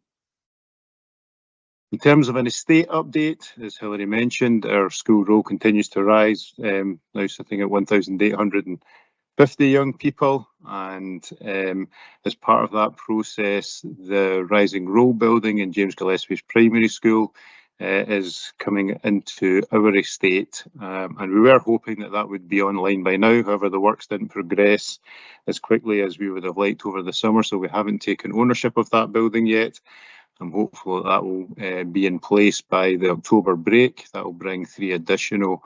[SPEAKER 4] In terms of an estate update, as Hilary mentioned, our school roll continues to rise, now sitting at 1,850 young people, and as part of that process, the rising roll building in James Gillespie's primary school is coming into our estate, and we were hoping that that would be online by now. However, the works didn't progress as quickly as we would have liked over the summer, so we haven't taken ownership of that building yet. I'm hopeful that will be in place by the October break. That will bring 3 additional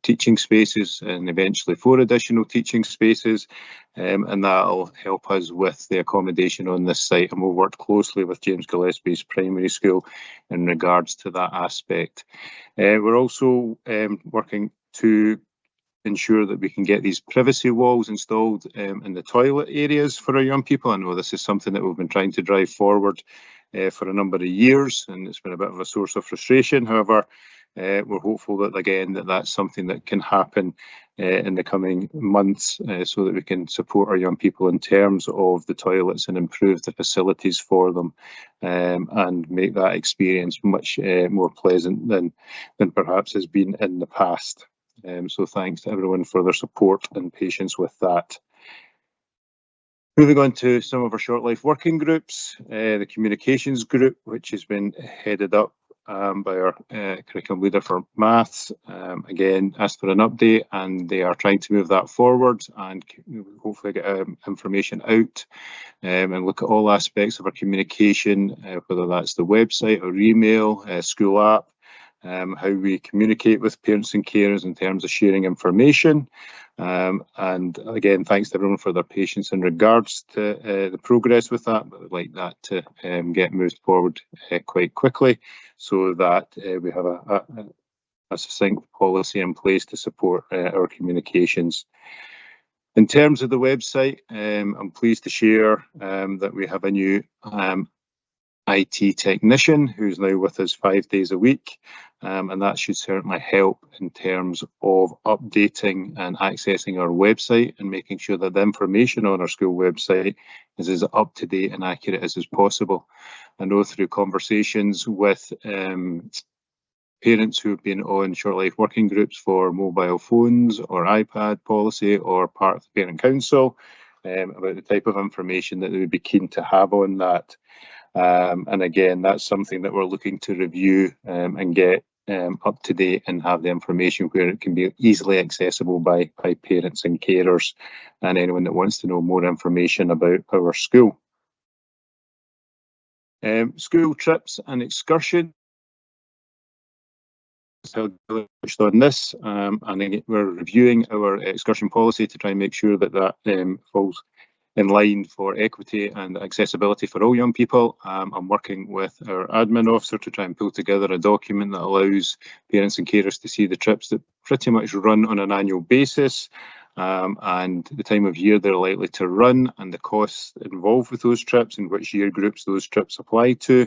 [SPEAKER 4] teaching spaces and eventually 4 additional teaching spaces, and that will help us with the accommodation on this site, and we'll work closely with James Gillespie's primary school in regards to that aspect. We're also working to ensure that we can get these privacy walls installed in the toilet areas for our young people. I know this is something that we've been trying to drive forward for a number of years, and it's been a bit of a source of frustration. However, we're hopeful that, again, that's something that can happen in the coming months, so that we can support our young people in terms of the toilets and improve the facilities for them, and make that experience much more pleasant than perhaps has been in the past. So thanks to everyone for their support and patience with that. Moving on to some of our short life working groups, the communications group, which has been headed up by our curriculum leader for maths, again asked for an update, and they are trying to move that forward and hopefully get information out and look at all aspects of our communication, whether that's the website or email, school app, how we communicate with parents and carers in terms of sharing information. And again, thanks to everyone for their patience in regards to the progress with that, but I'd like that to get moved forward quite quickly, so that we have a succinct policy in place to support our communications. In terms of the website, I'm pleased to share that we have a new IT technician who's now with us 5 days a week, and that should certainly help in terms of updating and accessing our website and making sure that the information on our school website is as up to date and accurate as possible. I know through conversations with parents who've been on short life working groups for mobile phones or iPad policy or part of the parent council about the type of information that they would be keen to have on that. And again, that's something that we're looking to review and get up to date and have the information where it can be easily accessible by parents and carers and anyone that wants to know more information about our school. School trips and excursions. So on this, and again, we're reviewing our excursion policy to try and make sure that falls in line for equity and accessibility for all young people. I'm working with our admin officer to try and pull together a document that allows parents and carers to see the trips that pretty much run on an annual basis, and the time of year they're likely to run and the costs involved with those trips and which year groups those trips apply to.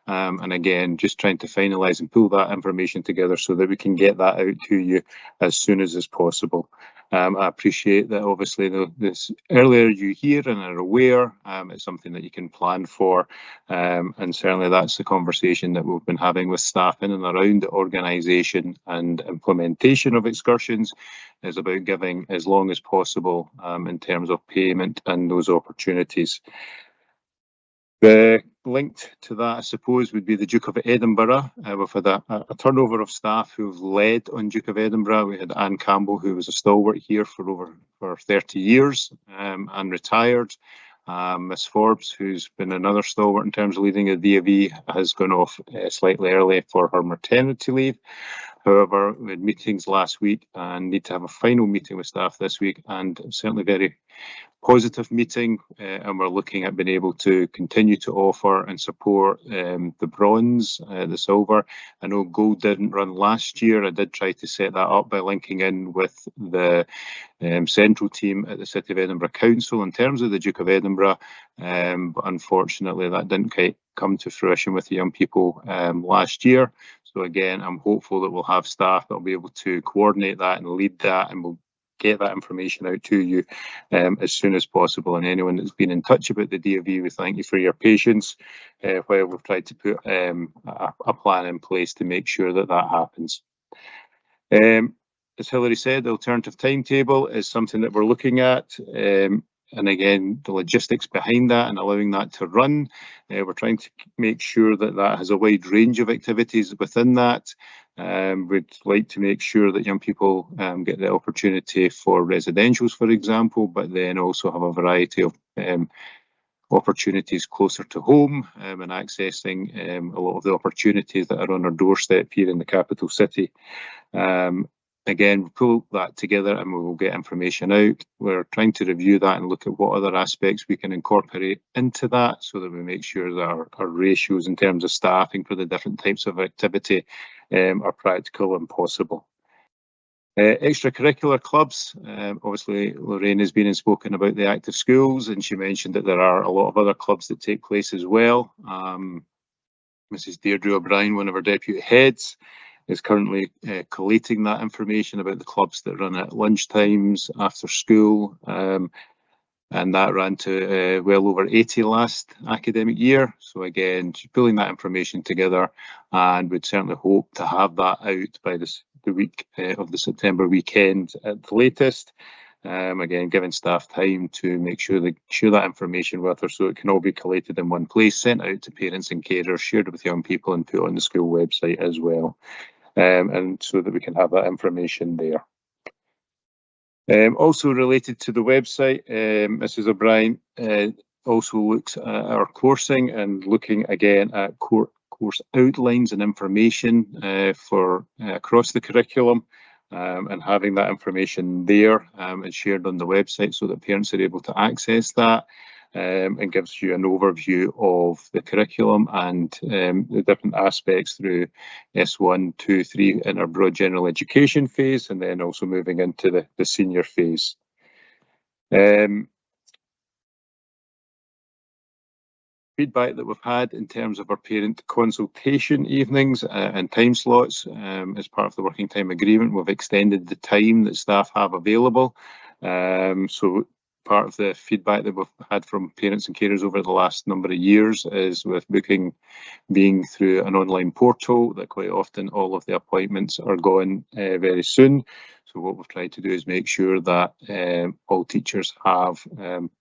[SPEAKER 4] And again, just trying to finalise and pull that information together so that we can get that out to you as soon as is possible. I appreciate that obviously this earlier you hear and are aware, it's something that you can plan for, and certainly that's the conversation that we've been having with staff in and around the organisation and implementation of excursions, is about giving as long as possible in terms of payment and those opportunities. Linked to that, I suppose, would be the Duke of Edinburgh. We've had a turnover of staff who've led on Duke of Edinburgh. We had Anne Campbell, who was a stalwart here for 30 years and retired. Miss Forbes, who's been another stalwart in terms of leading the DAV, has gone off slightly early for her maternity leave. However, we had meetings last week and need to have a final meeting with staff this week, and certainly very positive meeting, and we're looking at being able to continue to offer and support the bronze, the silver. I know gold didn't run last year. I did try to set that up by linking in with the central team at the City of Edinburgh Council in terms of the Duke of Edinburgh, but unfortunately that didn't quite come to fruition with the young people last year. So again, I'm hopeful that we'll have staff that will be able to coordinate that and lead that, and we'll get that information out to you as soon as possible. And anyone that's been in touch about the DAV, we thank you for your patience while we've tried to put a plan in place to make sure that that happens. As Hilary said, the alternative timetable is something that we're looking at. And again, the logistics behind that and allowing that to run. We're trying to make sure that that has a wide range of activities within that. We'd like to make sure that young people get the opportunity for residentials, for example, but then also have a variety of opportunities closer to home and accessing a lot of the opportunities that are on our doorstep here in the capital city. Again, we'll pull that together and we will get information out. We're trying to review that and look at what other aspects we can incorporate into that so that we make sure that our ratios in terms of staffing for the different types of activity are practical and possible. Extracurricular clubs, obviously Lorraine has been and spoken about the active schools, and she mentioned that there are a lot of other clubs that take place as well. Mrs. Deirdre O'Brien, one of our deputy heads, is currently collating that information about the clubs that run at lunchtimes, after school, and that ran to well over 80 last academic year. So again, pulling that information together, and we'd certainly hope to have that out by the week of the September weekend at the latest. Again, giving staff time to make sure they share that information with us so it can all be collated in one place, sent out to parents and carers, shared with young people and put on the school website as well. And so that we can have that information there. Also related to the website, Mrs. O'Brien also looks at our coursing and looking again at course outlines and information for across the curriculum, and having that information there and shared on the website so that parents are able to access that. And gives you an overview of the curriculum and the different aspects through S1, 2, 3 in our broad general education phase, and then also moving into the senior phase. Feedback that we've had in terms of our parent consultation evenings and time slots as part of the working time agreement, we've extended the time that staff have available. So part of the feedback that we've had from parents and carers over the last number of years is with booking being through an online portal that quite often all of the appointments are gone very soon. So what we've tried to do is make sure that all teachers have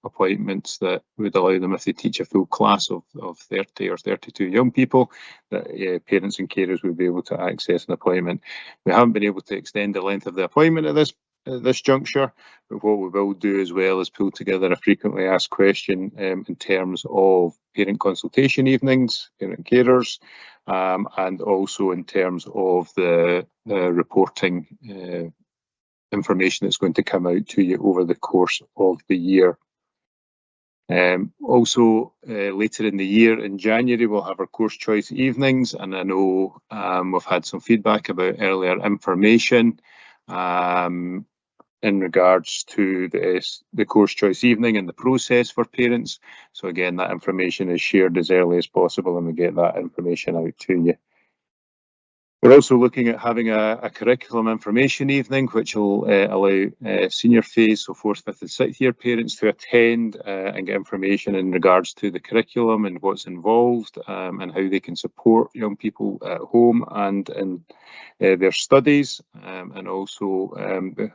[SPEAKER 4] appointments that would allow them, if they teach a full class of 30 or 32 young people, that parents and carers would be able to access an appointment. We haven't been able to extend the length of the appointment at this juncture, but what we will do as well is pull together a frequently asked question in terms of parent consultation evenings, parent carers, and also in terms of the reporting information that's going to come out to you over the course of the year. Also, later in the year, in January, we'll have our course choice evenings, and I know we've had some feedback about earlier information in regards to the course choice evening and the process for parents. So again, that information is shared as early as possible and we get that information out to you. We're also looking at having a curriculum information evening, which will allow senior phase, so 4th, 5th and 6th year parents to attend and get information in regards to the curriculum and what's involved and how they can support young people at home and in their studies, and also the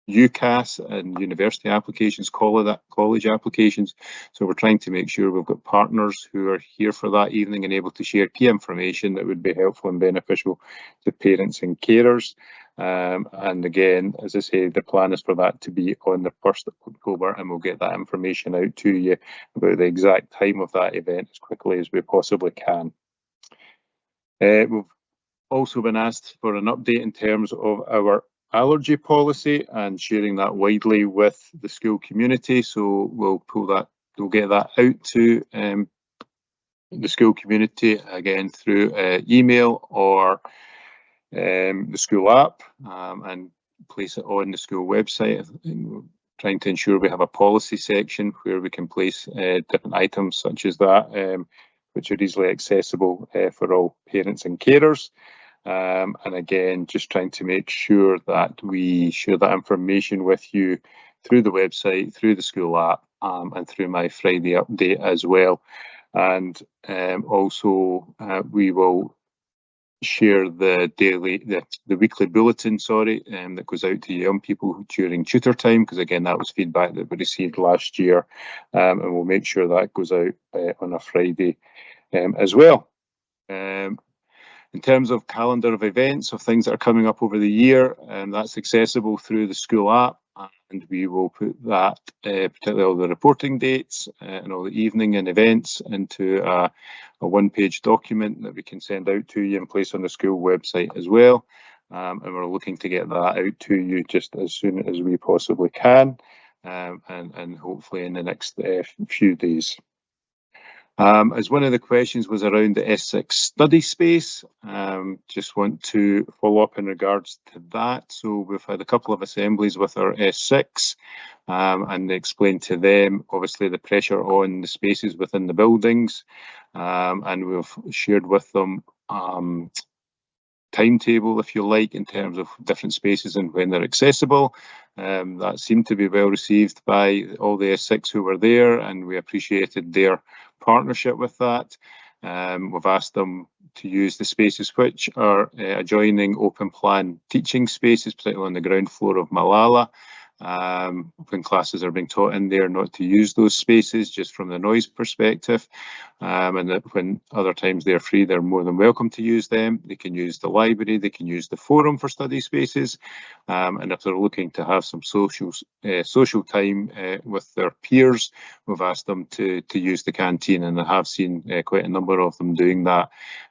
[SPEAKER 4] UCAS and university applications, college applications. So we're trying to make sure we've got partners who are here for that evening and able to share key information that would be helpful and beneficial to parents and carers. And again, as I say, the plan is for that to be on the 1st of October, and we'll get that information out to you about the exact time of that event as quickly as we possibly can. We've also been asked for an update in terms of our allergy policy and sharing that widely with the school community. So we'll get that out to the school community again through email or the school app, and place it on the school website. We're trying to ensure we have a policy section where we can place different items such as that, which are easily accessible for all parents and carers. And again, just trying to make sure that we share that information with you through the website, through the school app, and through my Friday update as well. And also we will share the weekly bulletin, that goes out to young people during tutor time, because again, that was feedback that we received last year, and we'll make sure that goes out on a Friday as well. In terms of calendar of events, of things that are coming up over the year, that's accessible through the school app and we will put that, particularly all the reporting dates and all the evening and events, into a one-page document that we can send out to you and place on the school website as well. And we're looking to get that out to you just as soon as we possibly can, and hopefully in the next few days. As one of the questions was around the S6 study space, just want to follow up in regards to that. So we've had a couple of assemblies with our S6 and explained to them obviously the pressure on the spaces within the buildings, and we've shared with them timetable, if you like, in terms of different spaces and when they're accessible. That seemed to be well received by all the S6 who were there, and we appreciated their partnership with that. We've asked them to use the spaces which are adjoining open plan teaching spaces, particularly on the ground floor of Malala. When classes are being taught in there, not to use those spaces just from the noise perspective, and that when other times they're free, they're more than welcome to use them. They can use the library, they can use the forum for study spaces, and if they're looking to have some social time with their peers, we've asked them to use the canteen, and I have seen quite a number of them doing that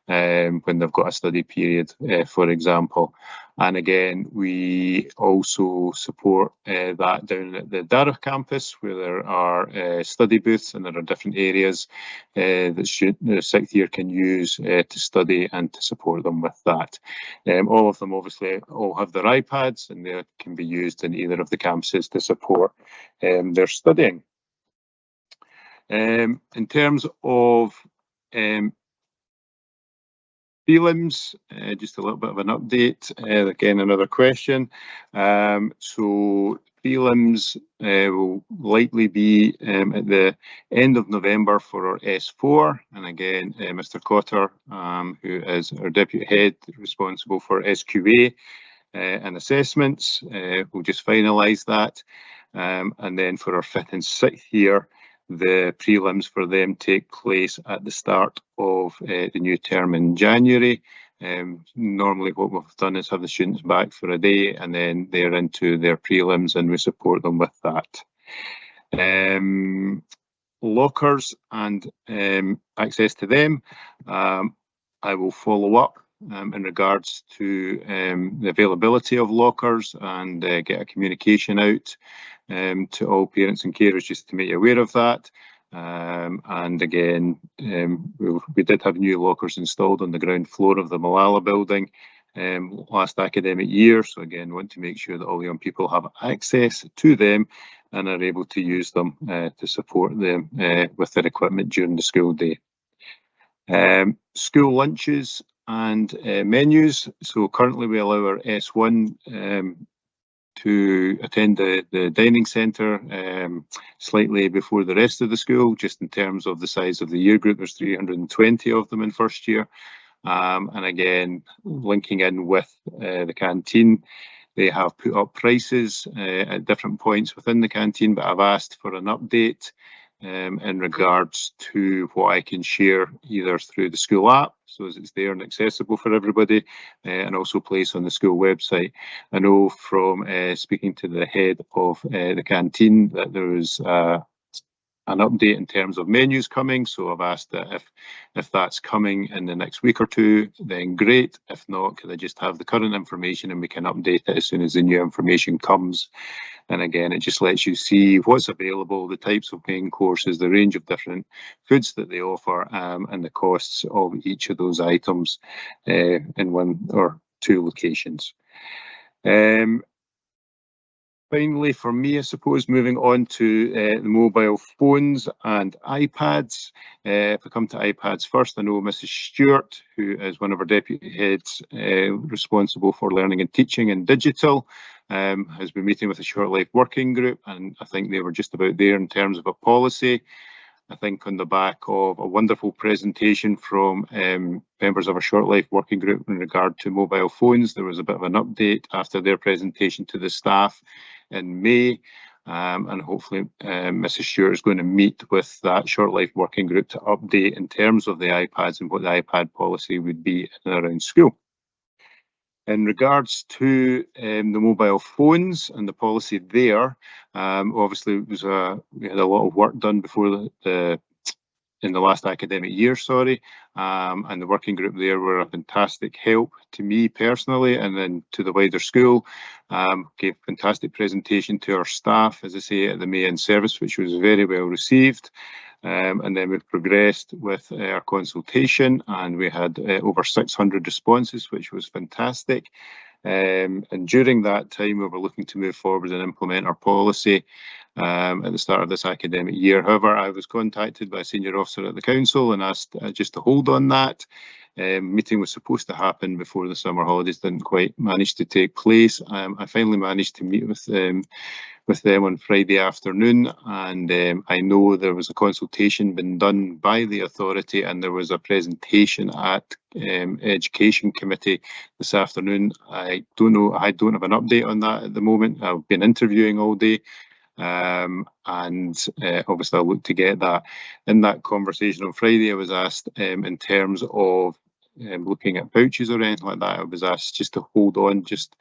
[SPEAKER 4] when they've got a study period, for example. And again, we also support that down at the Darragh campus, where there are study booths, and there are different areas that the sixth year can use to study and to support them with that. All of them obviously all have their iPads, and they can be used in either of the campuses to support their studying. In terms of prelims, just a little bit of an update, again another question. So prelims will likely be at the end of November for our S4, and again Mr. Cotter, who is our deputy head responsible for SQA and assessments, will just finalise that, and then for our 5th and 6th year, the prelims for them take place at the start of the new term in January. Normally what we've done is have the students back for a day, and then they're into their prelims, and we support them with that. Lockers and access to them, I will follow up in regards to the availability of lockers, and get a communication out to all parents and carers just to make you aware of that. And again, we did have new lockers installed on the ground floor of the Malala building last academic year, so again want to make sure that all young people have access to them and are able to use them to support them with their equipment during the school day. School lunches and menus. So currently we allow our S1 to attend the dining centre slightly before the rest of the school, just in terms of the size of the year group. There's 320 of them in first year. And again, linking in with the canteen, they have put up prices at different points within the canteen, but I've asked for an update in regards to what I can share either through the school app, so as it's there and accessible for everybody, and also place on the school website. I know from speaking to the head of the canteen that there was an update in terms of menus coming, so I've asked that if that's coming in the next week or two, then great. If not, could I just have the current information and we can update it as soon as the new information comes. And again, it just lets you see what's available, the types of main courses, the range of different foods that they offer, and the costs of each of those items in one or two locations. Finally, for me, I suppose, moving on to the mobile phones and iPads. If we come to iPads first, I know Mrs. Stewart, who is one of our deputy heads responsible for learning and teaching and digital, has been meeting with a Short Life working group, and I think they were just about there in terms of a policy. I think on the back of a wonderful presentation from members of our Short Life working group in regard to mobile phones, there was a bit of an update after their presentation to the staff in May, and hopefully Mrs. Stewart is going to meet with that Short Life working group to update in terms of the iPads and what the iPad policy would be in and around school. In regards to the mobile phones and the policy there, obviously it was we had a lot of work done before in the last academic year, and the working group there were a fantastic help to me personally and then to the wider school. Gave fantastic presentation to our staff, as I say, at the May End service, which was very well received. And then we've progressed with our consultation, and we had over 600 responses, which was fantastic. And during that time, we were looking to move forward and implement our policy at the start of this academic year. However, I was contacted by a senior officer at the council and asked just to hold on that. Meeting was supposed to happen before the summer holidays, didn't quite manage to take place. I finally managed to meet with them on Friday afternoon, and I know there was a consultation been done by the authority, and there was a presentation at Education Committee this afternoon. I don't know, I don't have an update on that at the moment. I've been interviewing all day. And obviously I'll look to get that. In that conversation on Friday, I was asked in terms of looking at vouchers or anything like that, I was asked just to hold on just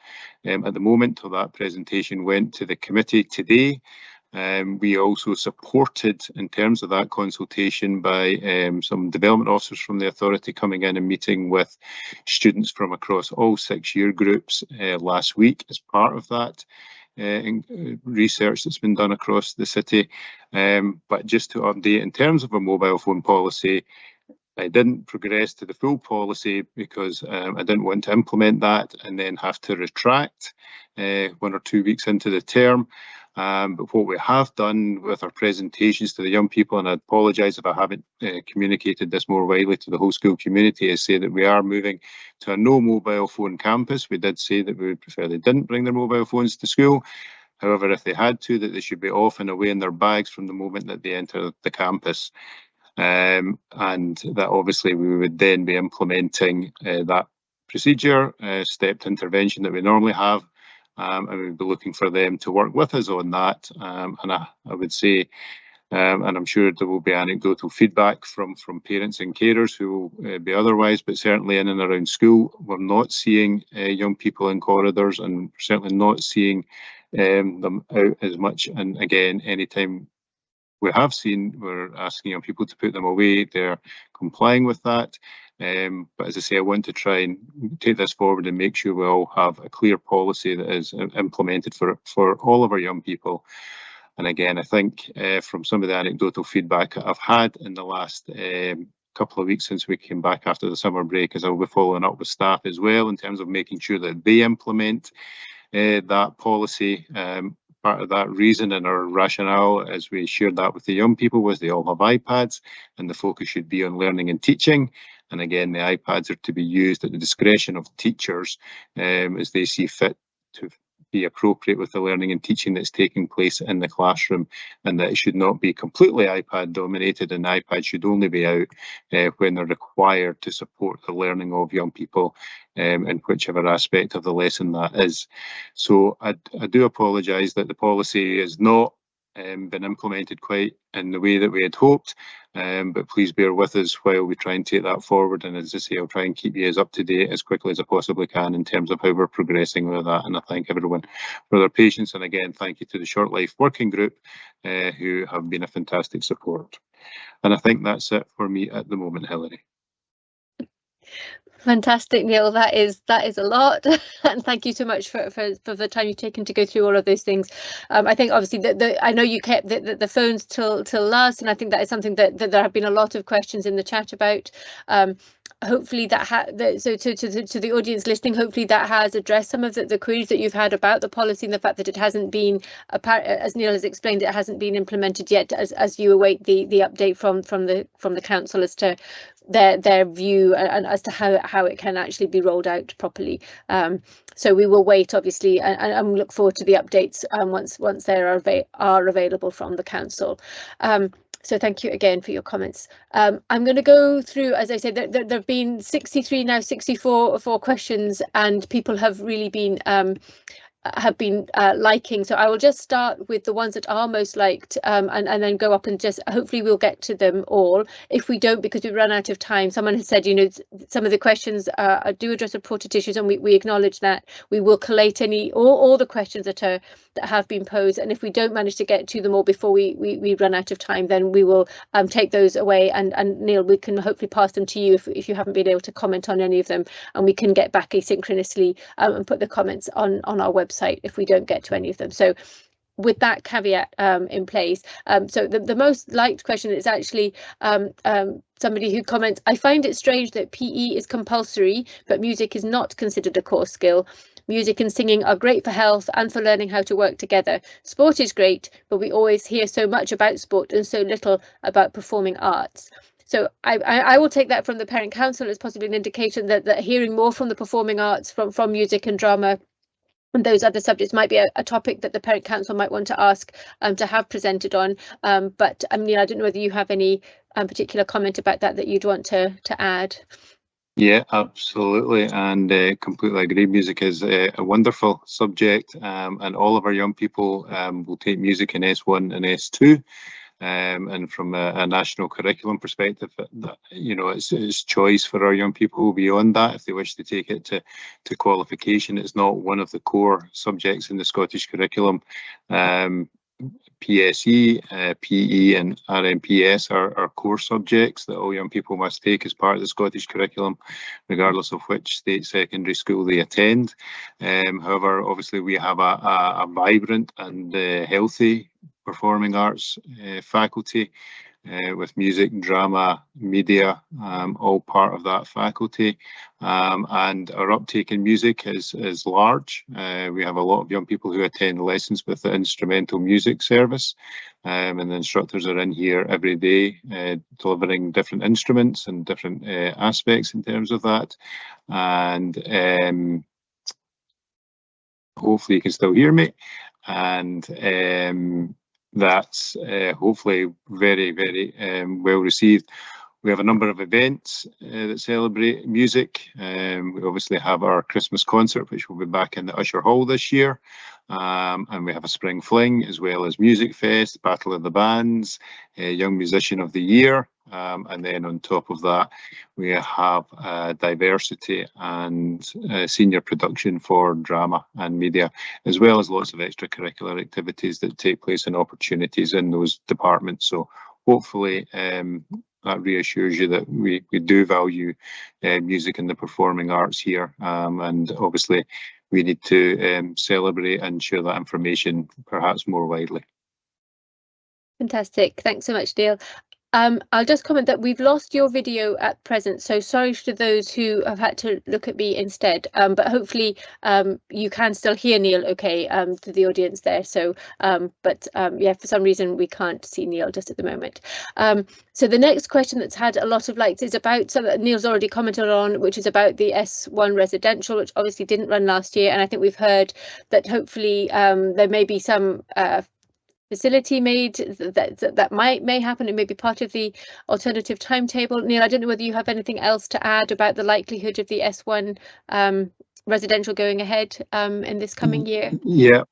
[SPEAKER 4] at the moment till that presentation went to the committee today. We also supported in terms of that consultation by some development officers from the authority coming in and meeting with students from across all 6 year groups last week as part of that research that's been done across the city. But just to update, in terms of a mobile phone policy, I didn't progress to the full policy because I didn't want to implement that and then have to retract 1 or 2 weeks into the term. But what we have done with our presentations to the young people, and I apologise if I haven't communicated this more widely to the whole school community, is say that we are moving to a no mobile phone campus. We did say that we would prefer they didn't bring their mobile phones to school. However, if they had to, that they should be off and away in their bags from the moment that they enter the campus. And that obviously we would then be implementing that procedure, stepped intervention that we normally have, and we'd be looking for them to work with us on that. And I would say, and I'm sure there will be anecdotal feedback from parents and carers who will be otherwise, but certainly in and around school, we're not seeing young people in corridors, and certainly not seeing them out as much. And again, anytime we have seen, we're asking young people to put them away, they're complying with that. But as I say, I want to try and take this forward and make sure we all have a clear policy that is implemented for all of our young people. And again, I think from some of the anecdotal feedback I've had in the last couple of weeks since we came back after the summer break, as I'll be following up with staff as well in terms of making sure that they implement that policy. Part of that reason and our rationale, as we shared that with the young people, was they all have iPads and the focus should be on learning and teaching. And again, the iPads are to be used at the discretion of teachers as they see fit to be appropriate with the learning and teaching that's taking place in the classroom, and that it should not be completely iPad dominated, and iPads should only be out when they're required to support the learning of young people in whichever aspect of the lesson that is. So I do apologise that the policy is not been implemented quite in the way that we had hoped, but please bear with us while we try and take that forward. And as I say, I'll try and keep you as up to date as quickly as I possibly can in terms of how we're progressing with that. And I thank everyone for their patience. And again, thank you to the Short Life Working Group who have been a fantastic support. And I think that's it for me at the moment, Hilary.
[SPEAKER 1] Fantastic, Neil. That is a lot, and thank you so much for the time you've taken to go through all of those things. I think obviously I know you kept the phones till last, and I think that is something that there have been a lot of questions in the chat about. Hopefully that so to the audience listening, hopefully that has addressed some of the queries that you've had about the policy and the fact that it hasn't been, as Neil has explained, it hasn't been implemented yet, as you await the update from the council as to their view and as to how it can actually be rolled out properly. So we will wait, obviously, and look forward to the updates once they are available from the council. So thank you again for your comments. I'm going to go through, as I said, there have been 63, now 64 questions, and people have really been have been liking. So I will just start with the ones that are most liked, and then go up and just hopefully we'll get to them all. If we don't, because we've run out of time, someone has said, you know, some of the questions do address reported issues, and we acknowledge that. We will collate all the questions that have been posed, and if we don't manage to get to them all before we run out of time, then we will take those away, and Neil, we can hopefully pass them to you if you haven't been able to comment on any of them, and we can get back asynchronously and put the comments on our website if we don't get to any of them. So with that caveat in place, so the most liked question is actually somebody who comments, I find it strange that PE is compulsory but music is not considered a core skill. Music and singing are great for health and for learning how to work together. Sport is great, but we always hear so much about sport and so little about performing arts. So I will take that from the Parent Council as possibly an indication that hearing more from the performing arts, from music and drama and those other subjects might be a topic that the Parent Council might want to ask to have presented on. But I mean, I don't know whether you have any particular comment about that you'd want to add.
[SPEAKER 4] Yeah, absolutely, and completely agree. Music is a wonderful subject, and all of our young people will take music in S1 and S2. And from a national curriculum perspective, you know, it's choice for our young people beyond that if they wish to take it to qualification. It's not one of the core subjects in the Scottish curriculum. PSE, PE and RMPS are core subjects that all young people must take as part of the Scottish curriculum, regardless of which state secondary school they attend. However, obviously we have a vibrant and healthy performing arts faculty with music, drama, media, all part of that faculty. And our uptake in music is large. We have a lot of young people who attend lessons with the instrumental music service, and the instructors are in here every day delivering different instruments and different aspects in terms of that. And hopefully you can still hear me. And that's hopefully very, very well received. We have a number of events that celebrate music. We obviously have our Christmas concert, which will be back in the Usher Hall this year. And we have a Spring Fling, as well as Music Fest, Battle of the Bands, Young Musician of the Year. And then on top of that, we have diversity and senior production for drama and media, as well as lots of extracurricular activities that take place and opportunities in those departments. So hopefully that reassures you that we do value music and the performing arts here. And obviously we need to celebrate and share that information perhaps more widely.
[SPEAKER 1] Fantastic. Thanks so much, Neil. I'll just comment that we've lost your video at present, so sorry to those who have had to look at me instead, but hopefully you can still hear Neil okay to the audience there. So yeah, for some reason we can't see Neil just at the moment. So the next question that's had a lot of likes is about something that Neil's already commented on, which is about the S1 residential, which obviously didn't run last year, and I think we've heard that hopefully there may be some facility made that may happen. It may be part of the alternative timetable. Neil, I don't know whether you have anything else to add about the likelihood of the S1 residential going ahead in this coming year.
[SPEAKER 4] Yeah,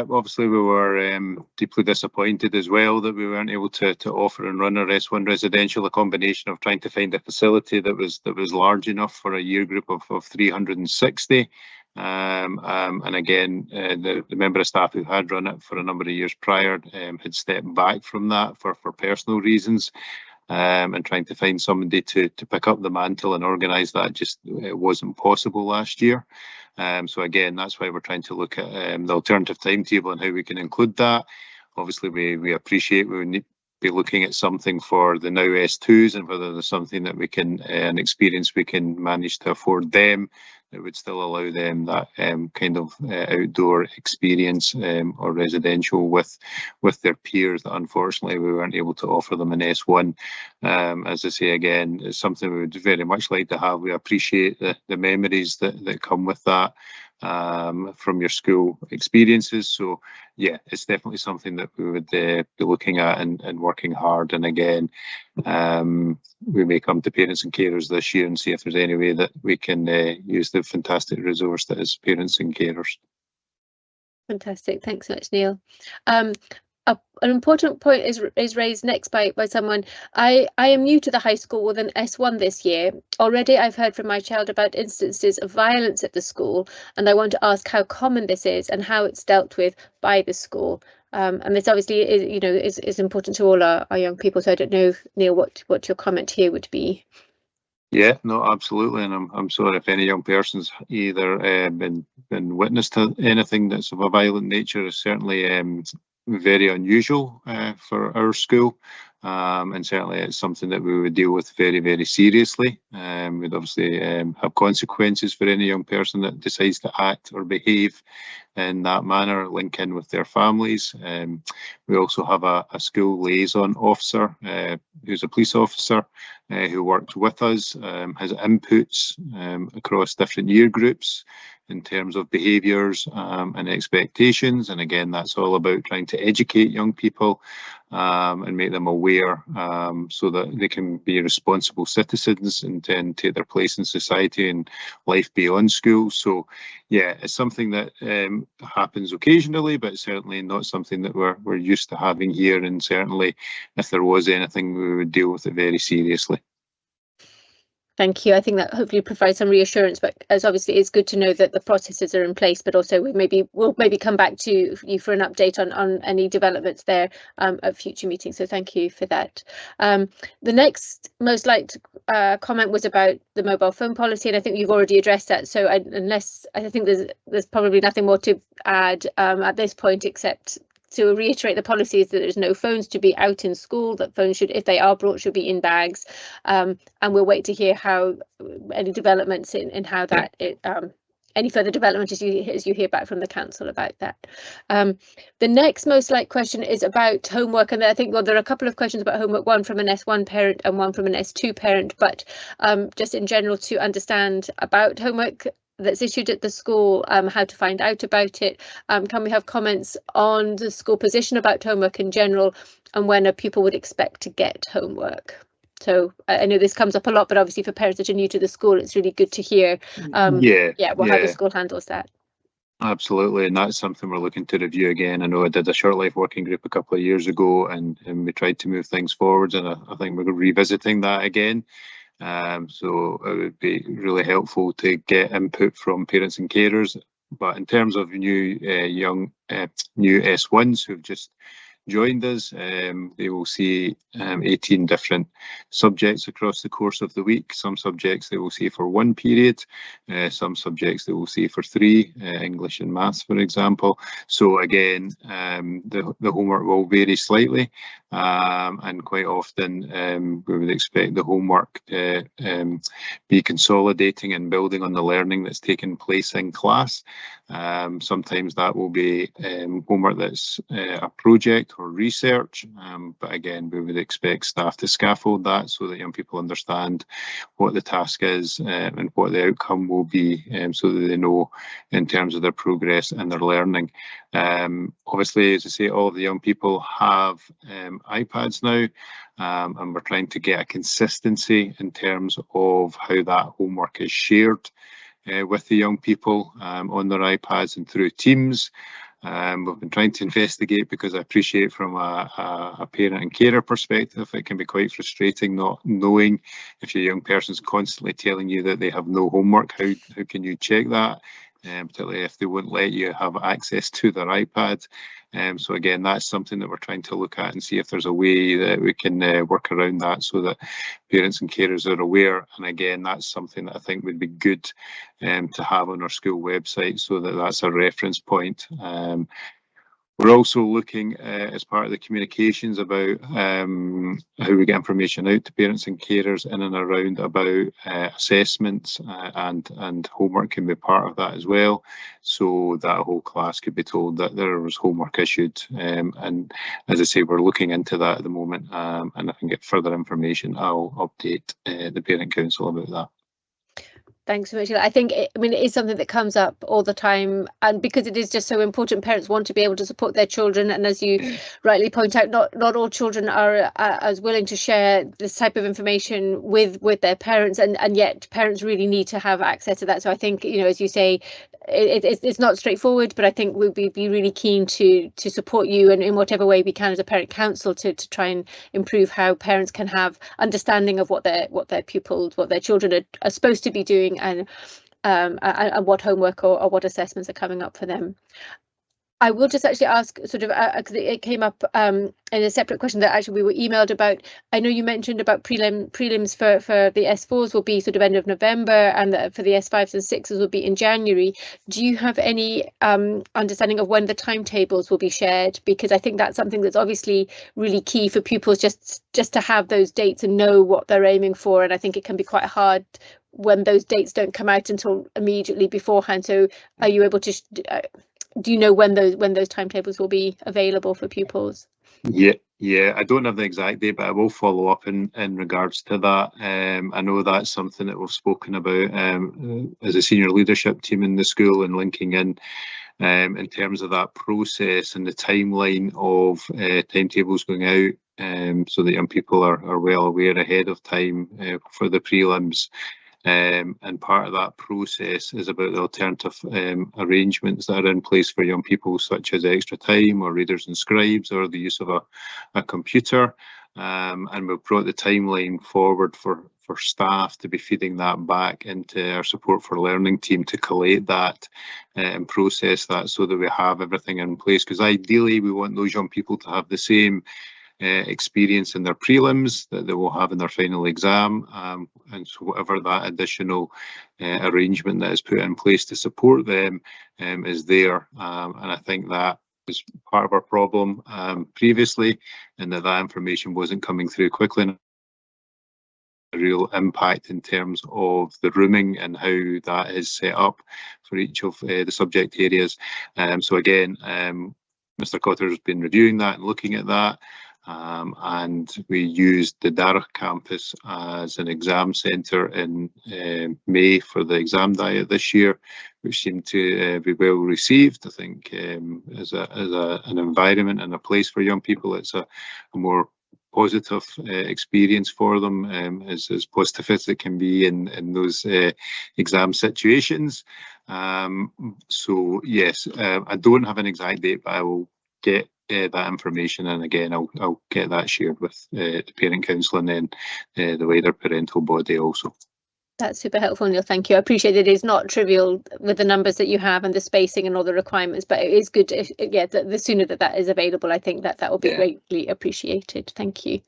[SPEAKER 4] obviously we were deeply disappointed as well that we weren't able to offer and run our S1 residential, a combination of trying to find a facility that was large enough for a year group of 360. And again, the member of staff who had run it for a number of years prior had stepped back from that for personal reasons, and trying to find somebody to pick up the mantle and organise that just wasn't possible last year. So again, that's why we're trying to look at the alternative timetable and how we can include that. Obviously, we appreciate we need be looking at something for the now S2s and whether there's something that we can, an experience we can manage to afford them that would still allow them that kind of outdoor experience or residential with their peers that unfortunately we weren't able to offer them in S1. As I say again, it's something we would very much like to have. We appreciate the memories that come with that from your school experiences. So yeah, it's definitely something that we would be looking at and working hard. And again, we may come to parents and carers this year and see if there's any way that we can use the fantastic resource that is parents and carers.
[SPEAKER 1] Fantastic, thanks so much, Neil. An important point is raised next by someone. I am new to the high school with an S1 this year. Already I've heard from my child about instances of violence at the school, and I want to ask how common this is and how it's dealt with by the school. And this obviously is important to all our young people. So I don't know, Neil, what your comment here would be.
[SPEAKER 4] Yeah, no, absolutely, and I'm sorry if any young person's either been witness to anything that's of a violent nature. Is certainly very unusual for our school, and certainly it's something that we would deal with very, very seriously. We'd obviously have consequences for any young person that decides to act or behave in that manner, link in with their families. We also have a school liaison officer who's a police officer who works with us, has inputs across different year groups in terms of behaviours and expectations. And again, that's all about trying to educate young people and make them aware so that they can be responsible citizens and then take their place in society and life beyond school. So yeah, it's something that happens occasionally, but certainly not something that we're used to having here. And certainly if there was anything, we would deal with it very seriously.
[SPEAKER 1] Thank you. I think that hopefully provides some reassurance, but as obviously it's good to know that the processes are in place, but also we'll maybe come back to you for an update on any developments there at future meetings. So thank you for that. The next most liked comment was about the mobile phone policy, and I think you've already addressed that. So I think there's probably nothing more to add at this point, except to reiterate the policy is that there's no phones to be out in school, that phones should, if they are brought, should be in bags, and we'll wait to hear how any developments in how that any further development as you hear back from the council about that. The next most liked question is about homework, and I think there are a couple of questions about homework, one from an S1 parent and one from an S2 parent, but just in general to understand about homework that's issued at the school, how to find out about it. Can we have comments on the school position about homework in general, and when a pupil would expect to get homework? So I know this comes up a lot, but obviously for parents that are new to the school, it's really good to hear how the school handles that.
[SPEAKER 4] Absolutely, and that's something we're looking to review again. I know I did a short life working group a couple of years ago, and we tried to move things forwards, and I think we're revisiting that again. So it would be really helpful to get input from parents and carers. But in terms of new S1s who've just joined us, they will see 18 different subjects across the course of the week. Some subjects they will see for one period, some subjects they will see for 3, English and maths, for example. So again, the homework will vary slightly, and quite often we would expect the homework to be consolidating and building on the learning that's taken place in class. Sometimes that will be homework that's a project or research, but again we would expect staff to scaffold that so that young people understand what the task is and what the outcome will be, so that they know in terms of their progress and their learning. Obviously, as I say, all of the young people have iPads now, and we're trying to get a consistency in terms of how that homework is shared with the young people on their iPads and through Teams. We've been trying to investigate, because I appreciate from a parent and carer perspective, it can be quite frustrating not knowing if your young person's constantly telling you that they have no homework. How can you check that? Particularly if they won't let you have access to their iPad. So again, that's something that we're trying to look at and see if there's a way that we can work around that so that parents and carers are aware. And again, that's something that I think would be good to have on our school website, so that that's a reference point. We're also looking as part of the communications about how we get information out to parents and carers in and around about assessments, and homework can be part of that as well, so that a whole class could be told that there was homework issued. And as I say, we're looking into that at the moment, and if I can get further information, I'll update the Parent Council about that.
[SPEAKER 1] Thanks so much. I think it is something that comes up all the time, and because it is just so important, parents want to be able to support their children, and as you rightly point out, not all children are as willing to share this type of information with their parents, and yet parents really need to have access to that. So I think, as you say, it's not straightforward, but I think we'll be really keen to support you in whatever way we can as a parent council to try and improve how parents can have understanding of what their pupils, what their children are supposed to be doing, and what homework or what assessments are coming up for them. I will just actually ask, sort of, because it came up in a separate question that actually we were emailed about. I know you mentioned about prelims for the S4s will be sort of end of November, and for the S5s and 6s will be in January. Do you have any understanding of when the timetables will be shared? Because I think that's something that's obviously really key for pupils, just to have those dates and know what they're aiming for. And I think it can be quite hard when those dates don't come out until immediately beforehand. So are you able to do you know when those timetables will be available for pupils?
[SPEAKER 4] Yeah, I don't have the exact date, but I will follow up in regards to that. I know that's something that we've spoken about as a senior leadership team in the school, and linking in terms of that process and the timeline of timetables going out, so that young people are well aware ahead of time for the prelims. And part of that process is about the alternative arrangements that are in place for young people, such as extra time or readers and scribes, or the use of a computer. And we've brought the timeline forward for staff to be feeding that back into our support for learning team to collate that and process that, so that we have everything in place. Because ideally we want those young people to have the same experience in their prelims that they will have in their final exam, and so whatever that additional arrangement that is put in place to support them is there. And I think that was part of our problem previously, and that information wasn't coming through quickly enough. A real impact in terms of the rooming and how that is set up for each of the subject areas. So again, Mr. Cotter has been reviewing that and looking at that. And we used the Darragh campus as an exam centre in May for the exam diet this year, which seemed to be well received. I think as an environment and a place for young people, it's a more positive experience for them, as positive as it can be in those exam situations. So yes, I don't have an exact date, but I will get that information, and again I'll get that shared with the parent council and then the wider parental body also.
[SPEAKER 1] That's super helpful, Neil. Thank you. I appreciate it is not trivial with the numbers that you have and the spacing and all the requirements, but it is good if, the sooner that is available, I think that will be greatly appreciated. Thank you.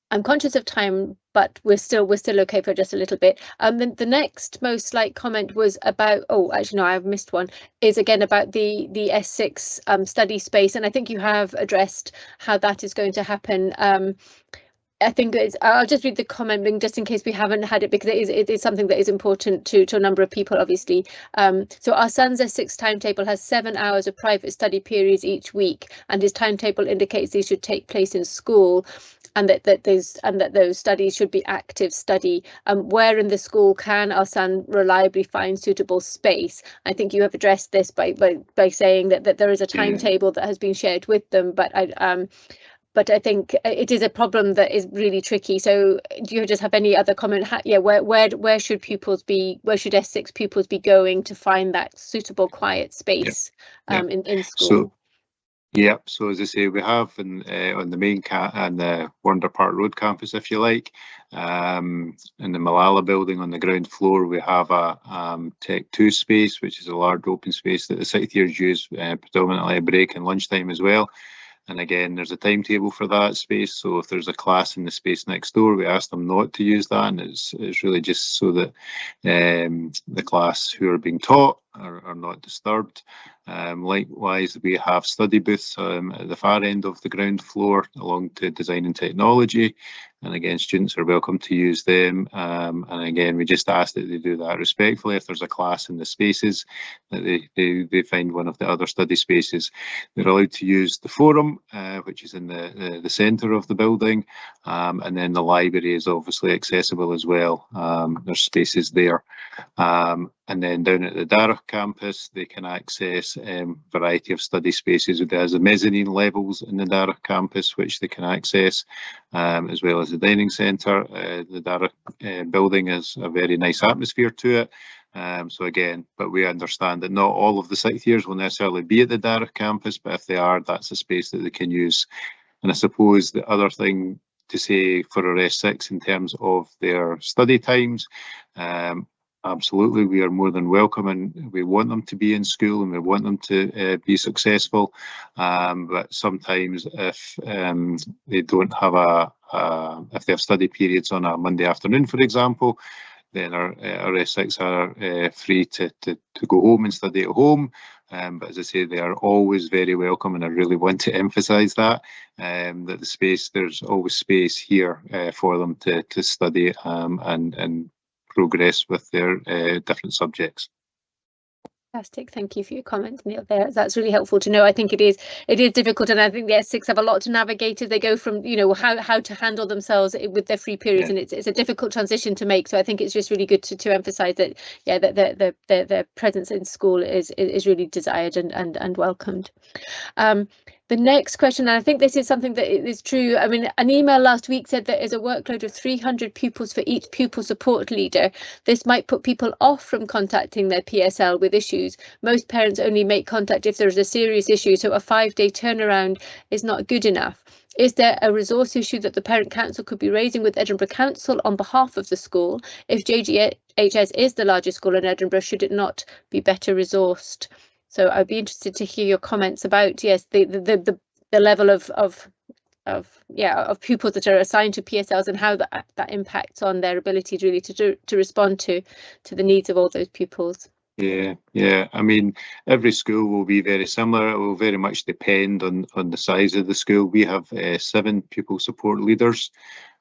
[SPEAKER 1] I'm conscious of time, but we're still okay for just a little bit. The next most like comment was about, oh, actually no, I've missed one, is again about the S6 study space, and I think you have addressed how that is going to happen. I think I'll just read the comment just in case we haven't had it, because it is something that is important to a number of people, obviously. So our son's S6 timetable has 7 hours of private study periods each week, and his timetable indicates these should take place in school, and that those studies should be active study. Where in the school can our son reliably find suitable space? I think you have addressed this by saying that there is a timetable that has been shared with them, but I think it is a problem that is really tricky. So do you just have any other comment? Where should pupils be? Where should S6 pupils be going to find that suitable quiet space in school?
[SPEAKER 4] So as I say, we have on the main and the Wonder Park Road campus, if you like, in the Malala building on the ground floor, we have a Tech 2 space, which is a large open space that the 6th years use predominantly at break and lunchtime as well. And again, there's a timetable for that space. So if there's a class in the space next door, we ask them not to use that. And it's really just so that the class who are being taught are not disturbed. Likewise, we have study booths at the far end of the ground floor along to design and technology. And again, students are welcome to use them. And again, we just ask that they do that respectfully. If there's a class in the spaces, that they find one of the other study spaces. They're allowed to use the forum, which is in the centre of the building. And then the library is obviously accessible as well. There's spaces there. And then down at the Darragh campus, they can access a variety of study spaces. There's the mezzanine levels in the Darragh campus, which they can access, as well as the dining centre. The Darragh building has a very nice atmosphere to it. So again, but we understand that not all of the 6th years will necessarily be at the Darragh campus, but if they are, that's a space that they can use. And I suppose the other thing to say for our S6 in terms of their study times, absolutely, we are more than welcome, and we want them to be in school and we want them to be successful. But sometimes if they don't have if they have study periods on a Monday afternoon, for example, then our S6 are free to go home and study at home. But as I say, they are always very welcome, and I really want to emphasise that that the space, there's always space here for them to study and progress with their different subjects.
[SPEAKER 1] Fantastic, thank you for your comment, Neil. There, that's really helpful to know. I think it is difficult, and I think the S6 have a lot to navigate as they go from, you know, how to handle themselves with their free periods, and it's a difficult transition to make. So I think it's just really good to emphasise that, yeah, that their presence in school is really desired and welcomed. The next question, and I think this is something that is true. I mean, an email last week said there is a workload of 300 pupils for each pupil support leader. This might put people off from contacting their PSL with issues. Most parents only make contact if there is a serious issue, so a 5-day turnaround is not good enough. Is there a resource issue that the Parent Council could be raising with Edinburgh Council on behalf of the school? If JGHS is the largest school in Edinburgh, should it not be better resourced? So I'd be interested to hear your comments about, yes, the level of pupils that are assigned to PSLs and how that impacts on their ability really to respond to the needs of all those pupils.
[SPEAKER 4] Yeah. I mean, every school will be very similar. It will very much depend on the size of the school. We have 7 pupil support leaders.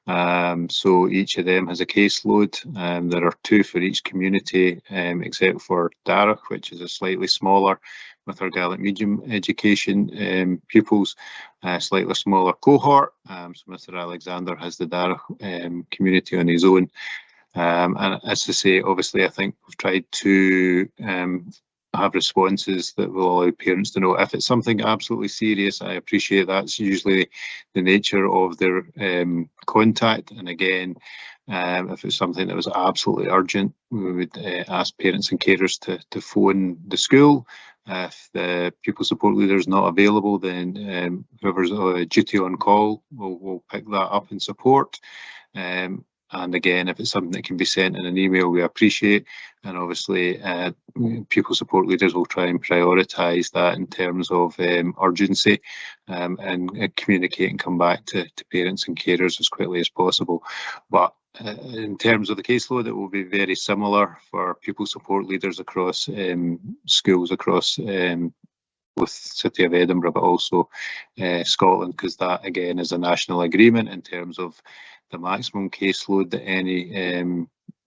[SPEAKER 4] So each of them has a caseload. There are 2 for each community, except for Darragh, which is a slightly smaller, with our Gaelic medium education pupils, a slightly smaller cohort. So Mr. Alexander has the Darragh community on his own. And as to say, obviously, I think we've tried to have responses that will allow parents to know if it's something absolutely serious. I appreciate that's usually the nature of their contact, and again, if it's something that was absolutely urgent, we would ask parents and carers to phone the school. If the pupil support leader is not available, then whoever's duty on call will pick that up and support. And again, if it's something that can be sent in an email, we appreciate. And obviously, pupil support leaders will try and prioritise that in terms of urgency and communicate and come back to parents and carers as quickly as possible. But in terms of the caseload, it will be very similar for pupil support leaders across schools across both City of Edinburgh, but also Scotland, because that again is a national agreement in terms of the maximum caseload that any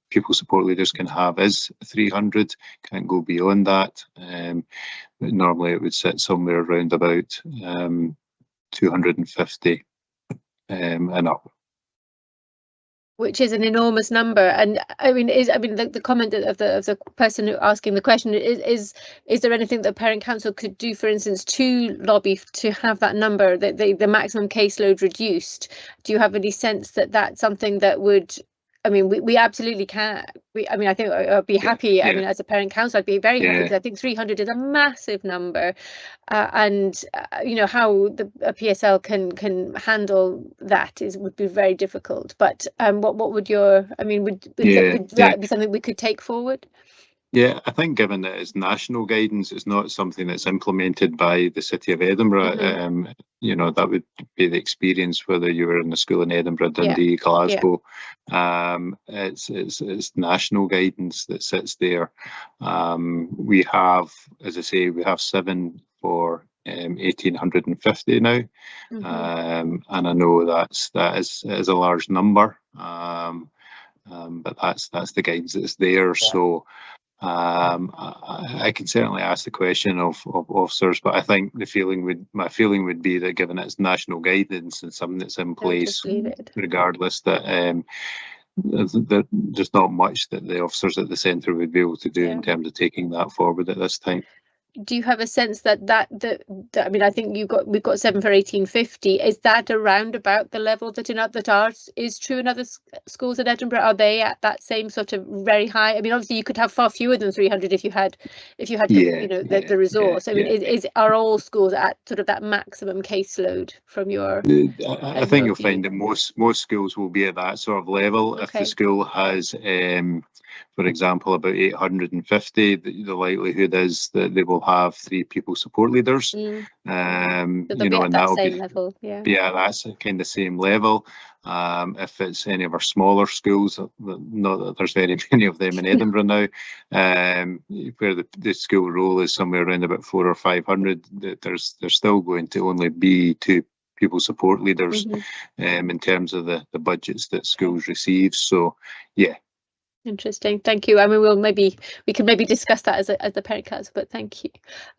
[SPEAKER 4] pupil support leaders can have is 300, can't go beyond that. But normally it would sit somewhere around about 250 and up.
[SPEAKER 1] Which is an enormous number, and I mean, the comment of the person who asking the question is there anything that Parent Council could do, for instance, to lobby to have that number, the maximum caseload reduced? Do you have any sense that that's something that would? I mean, we absolutely can. I think I'd be happy. Yeah. I mean, as a Parent Council, I'd be very happy, because I think 300 is a massive number, and you know, how a PSL can handle that would be very difficult. But what would your? I mean, would that be something we could take forward?
[SPEAKER 4] Yeah, I think given that it's national guidance, it's not something that's implemented by the City of Edinburgh. You know, that would be the experience whether you were in a school in Edinburgh, Dundee, Glasgow. It's national guidance that sits there. We have, as I say, we have 7 for 1,850 now, and I know that is a large number. But that's the guidance that's there. So I can certainly ask the question of officers, but I think my feeling would be that given it's national guidance and something that's in place, regardless, that there's not much that the officers at the centre would be able to do in terms of taking that forward at this time.
[SPEAKER 1] Do you have a sense that I mean, I think we've got 7 for 1,850. Is that around about the level that ours is true in other schools in Edinburgh? Are they at that same sort of very high? I mean, obviously you could have far fewer than 300 if you had the resource. I mean, are all schools at sort of that maximum caseload from your?
[SPEAKER 4] I think you'll find that most schools will be at that sort of level. If the school has, for example, about 850, the likelihood is that they will have 3 people support leaders.
[SPEAKER 1] So and that'll be level.
[SPEAKER 4] Yeah, that's kind of same level. If it's any of our smaller schools, not that there's very many of them in Edinburgh now, where the school roll is somewhere around about 400 or 500, there's still going to only be 2 pupil support leaders in terms of the budgets that schools receive. So yeah.
[SPEAKER 1] Interesting, thank you. I mean, we can maybe discuss that as the parent council, but thank you.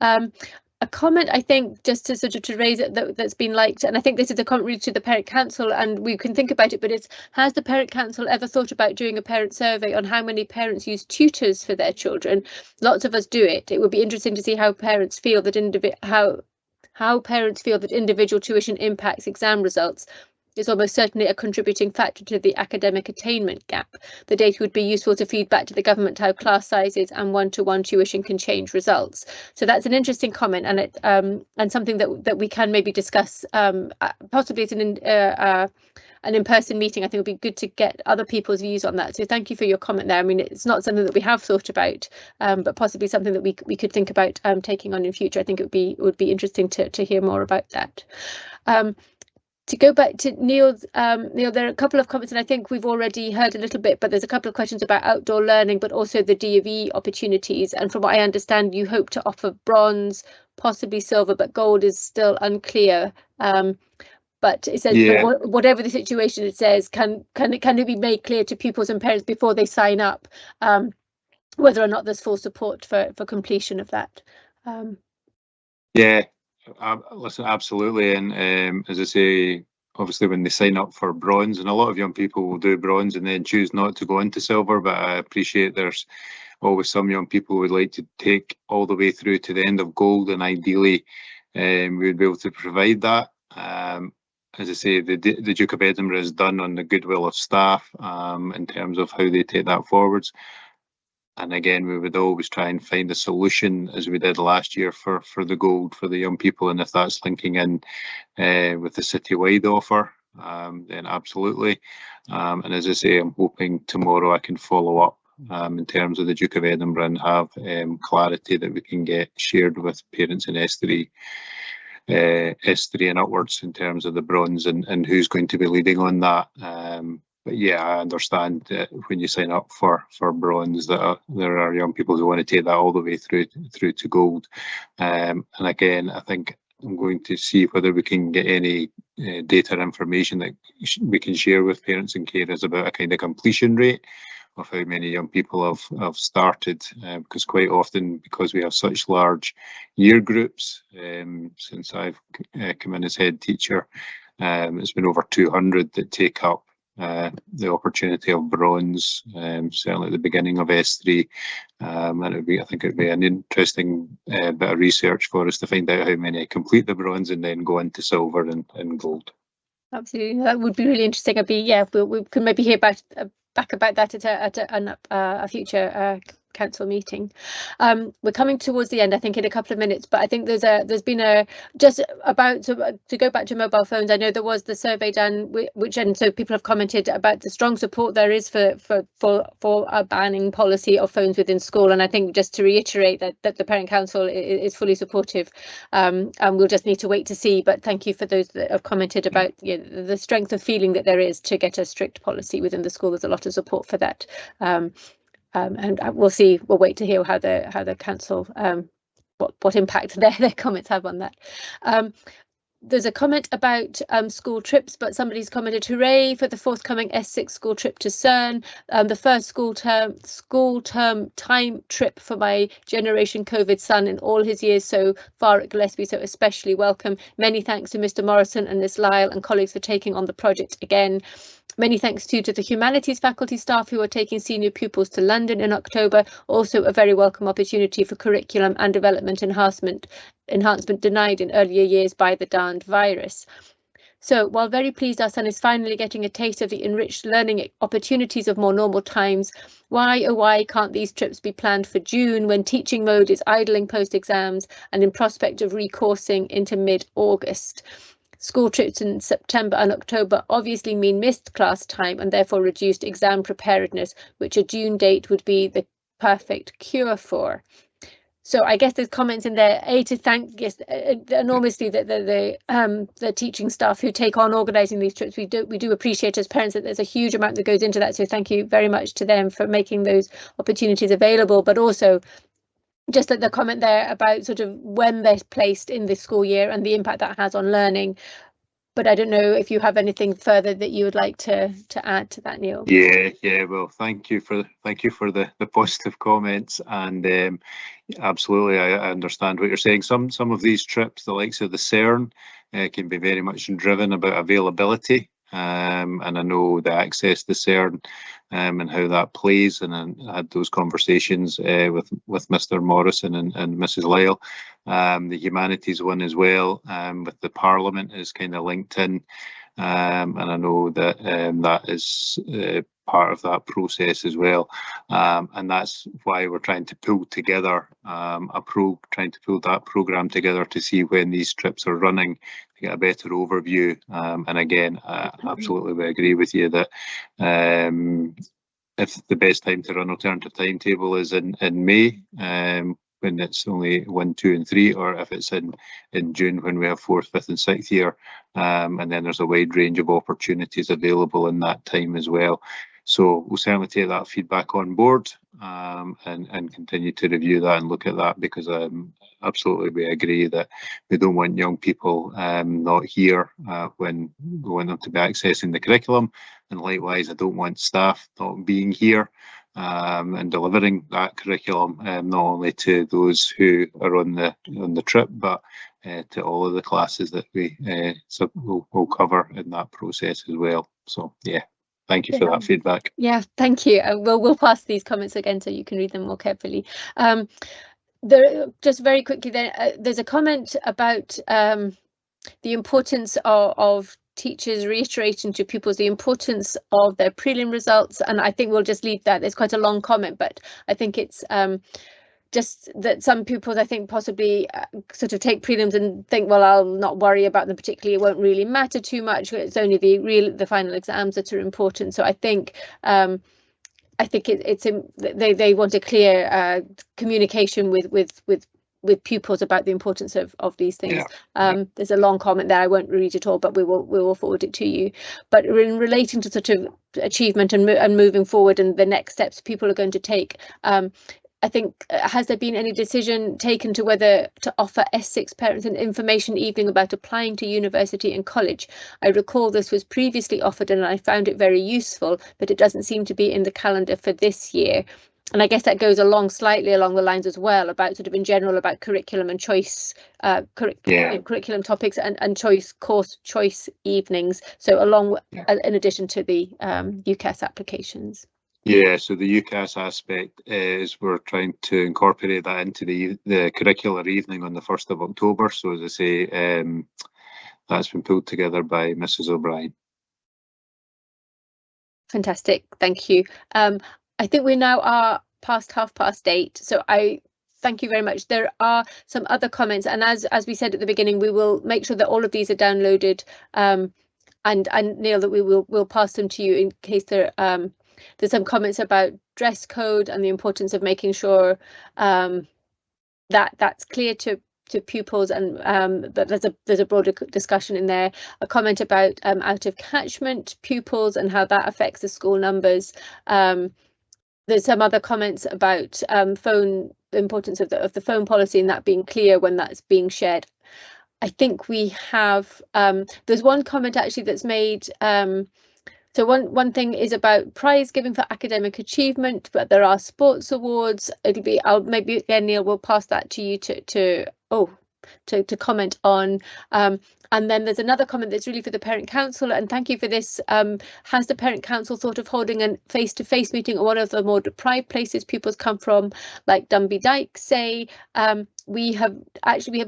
[SPEAKER 1] A comment, I think, just to sort of to raise it, that's been liked, and I think this is a comment really to the parent council, and we can think about it, but it's, has the parent council ever thought about doing a parent survey on how many parents use tutors for their children? Lots of us do it. It would be interesting to see how parents feel that how parents feel that individual tuition impacts exam results. Is almost certainly a contributing factor to the academic attainment gap. The data would be useful to feed back to the government how class sizes and one-to-one tuition can change results. So that's an interesting comment, and it and something that we can maybe discuss. Possibly it's an in-person meeting. I think it would be good to get other people's views on that. So thank you for your comment there. I mean, it's not something that we have thought about, but possibly something that we could think about taking on in future. I think it would be interesting to hear more about that. To go back to Neil, there are a couple of comments, and I think we've already heard a little bit, but there's a couple of questions about outdoor learning, but also the D&V opportunities. And from what I understand, you hope to offer bronze, possibly silver, but gold is still unclear. But it says, whatever the situation, it says, can it be made clear to pupils and parents before they sign up, whether or not there's full support for completion of that?
[SPEAKER 4] Listen, absolutely, and as I say, obviously when they sign up for bronze, and a lot of young people will do bronze and then choose not to go into silver, but I appreciate there's always some young people who would like to take all the way through to the end of gold, and ideally we would be able to provide that. As I say, the Duke of Edinburgh is done on the goodwill of staff in terms of how they take that forwards. And again, we would always try and find a solution, as we did last year, for the gold for the young people. And if that's linking in with the citywide offer, then absolutely. And as I say, I'm hoping tomorrow I can follow up in terms of the Duke of Edinburgh and have clarity that we can get shared with parents in S3 and upwards in terms of the bronze and who's going to be leading on that. But yeah, I understand that when you sign up for bronze, that there are young people who want to take that all the way through to gold. And again, I think I'm going to see whether we can get any data information that we can share with parents and carers about a kind of completion rate of how many young people have started, because quite often, because we have such large year groups, since I've come in as head teacher, it's been over 200 that take up the opportunity of bronze, certainly at the beginning of S3, and I think it'd be an interesting bit of research for us to find out how many complete the bronze and then go into silver and gold.
[SPEAKER 1] Absolutely, that would be really interesting. We could maybe hear back about that at a future council meeting. We're coming towards the end, I think, in a couple of minutes, but I think there's been a just about to go back to mobile phones. I know there was the survey done, which and so people have commented about the strong support there is for a banning policy of phones within school, and I think just to reiterate that the parent council is fully supportive, and we'll just need to wait to see. But thank you for those that have commented about the strength of feeling that there is to get a strict policy within the school. There's a lot of support for that. And we'll see. We'll wait to hear how the council what impact their comments have on that. There's a comment about school trips, but somebody's commented, hooray for the forthcoming S6 school trip to CERN, the first school term time trip for my generation COVID son in all his years so far at Gillespie, so especially welcome. Many thanks to Mr. Morrison and Ms. Lyle and colleagues for taking on the project again. Many thanks to the humanities faculty staff who are taking senior pupils to London in October. Also a very welcome opportunity for curriculum and development enhancement denied in earlier years by the darned virus. So while very pleased our son is finally getting a taste of the enriched learning opportunities of more normal times, why oh why can't these trips be planned for June when teaching mode is idling post exams and in prospect of recoursing into mid-August? School trips in September and October obviously mean missed class time and therefore reduced exam preparedness, which a June date would be the perfect cure for. So I guess there's comments in there, to thank enormously the teaching staff who take on organising these trips. We do appreciate as parents that there's a huge amount that goes into that. So thank you very much to them for making those opportunities available, but also just the comment there about sort of when they're placed in this school year and the impact that has on learning. But I don't know if you have anything further that you would like to add to that, Neil.
[SPEAKER 4] Yeah. Well, thank you for the positive comments, and absolutely, I understand what you're saying. Some of these trips, the likes of the CERN, can be very much driven about availability. And I know the access to CERN and how that plays, and I had those conversations with Mr. Morrison and Mrs. Lyle. The humanities one as well, with the Parliament is kind of linked in, and I know that that is part of that process as well, and that's why we're trying to pull together trying to pull that programme together to see when these trips are running, to get a better overview. And again, absolutely we agree with you that if the best time to run alternative timetable is in May, when it's only 1, 2 and 3, or if it's in June when we have 4th, 5th and 6th year, and then there's a wide range of opportunities available in that time as well. So we'll certainly take that feedback on board, and continue to review that and look at that, because absolutely we agree that we don't want young people not here when we want them to be accessing the curriculum, and likewise I don't want staff not being here and delivering that curriculum, not only to those who are on the trip, but to all of the classes that we will cover in that process as well. So yeah. Thank you for that feedback.
[SPEAKER 1] Yeah, thank you. We'll pass these comments again so you can read them more carefully. Just very quickly, there's a comment about the importance of teachers reiterating to pupils the importance of their prelim results, and I think we'll just leave that. There's quite a long comment, but I think it's just that some pupils, I think, possibly sort of take prelims and think, well, I'll not worry about them particularly. It won't really matter too much. It's only the final exams that are important. So I think they want a clear communication with pupils about the importance of these things. Yeah. There's a long comment there. I won't read it all, but we will forward it to you. But in relating to sort of achievement and moving forward and the next steps people are going to take, I think, has there been any decision taken to whether to offer S6 parents an information evening about applying to university and college? I recall this was previously offered and I found it very useful, but it doesn't seem to be in the calendar for this year. And I guess that goes slightly along the lines as well about sort of in general about curriculum and choice, curriculum topics and course choice evenings. So in addition to the UCAS applications.
[SPEAKER 4] Yeah, so the UCAS aspect is we're trying to incorporate that into the curricular evening on the 1st of October. So as I say, that's been pulled together by Mrs. O'Brien.
[SPEAKER 1] Fantastic, thank you. I think we now are past 8:30. So I thank you very much. There are some other comments, and as we said at the beginning, we will make sure that all of these are downloaded, and Neil, that we'll pass them to you in case there's some comments about dress code and the importance of making sure that that's clear to pupils, and that there's a broader discussion in there. A comment about out of catchment pupils and how that affects the school numbers. There's some other comments about the importance of the phone policy and that being clear when that's being shared. I think we have there's one comment actually that's made. So one thing is about prize giving for academic achievement, but there are sports awards. It'll be maybe again, Neil, we'll pass that to you to comment on. And then there's another comment that's really for the Parent Council, and thank you for this. Has the Parent Council thought of holding a face-to-face meeting at one of the more deprived places pupils come from, like Dunby Dyke, say? We have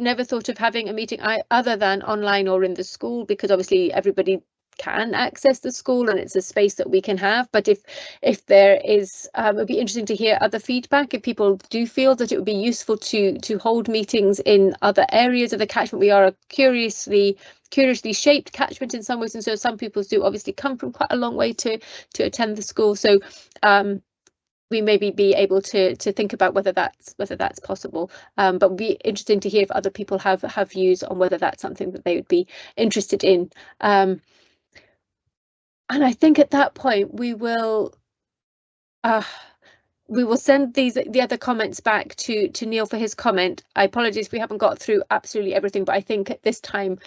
[SPEAKER 1] never thought of having a meeting other than online or in the school, because obviously everybody can access the school and it's a space that we can have. But if there is, it would be interesting to hear other feedback. If people do feel that it would be useful to hold meetings in other areas of the catchment. We are a curiously shaped catchment in some ways, and so some people do obviously come from quite a long way to attend the school. So we maybe be able to think about whether that's possible, but it would be interesting to hear if other people have views on whether that's something that they would be interested in. And I think at that point we will send the other comments back to Neil for his comment. I apologise if we haven't got through absolutely everything, but I think at this time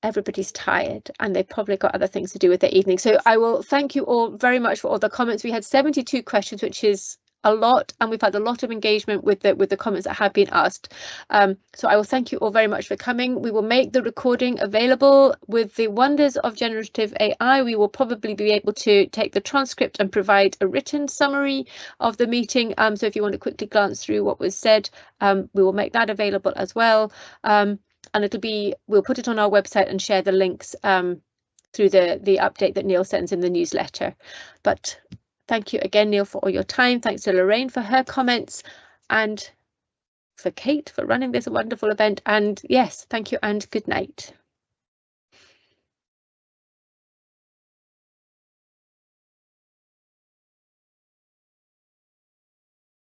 [SPEAKER 1] everybody's tired and they've probably got other things to do with their evening. So I will thank you all very much for all the comments. We had 72 questions, which is a lot, and we've had a lot of engagement with the comments that have been asked. So I will thank you all very much for coming. We will make the recording available. With the wonders of generative AI, we will probably be able to take the transcript and provide a written summary of the meeting. So if you want to quickly glance through what was said, we will make that available as well. And we'll put it on our website and share the links through the update that Neil sends in the newsletter. But thank you again, Neil, for all your time. Thanks to Lorraine for her comments, and for Kate for running this wonderful event. And yes, thank you and good night.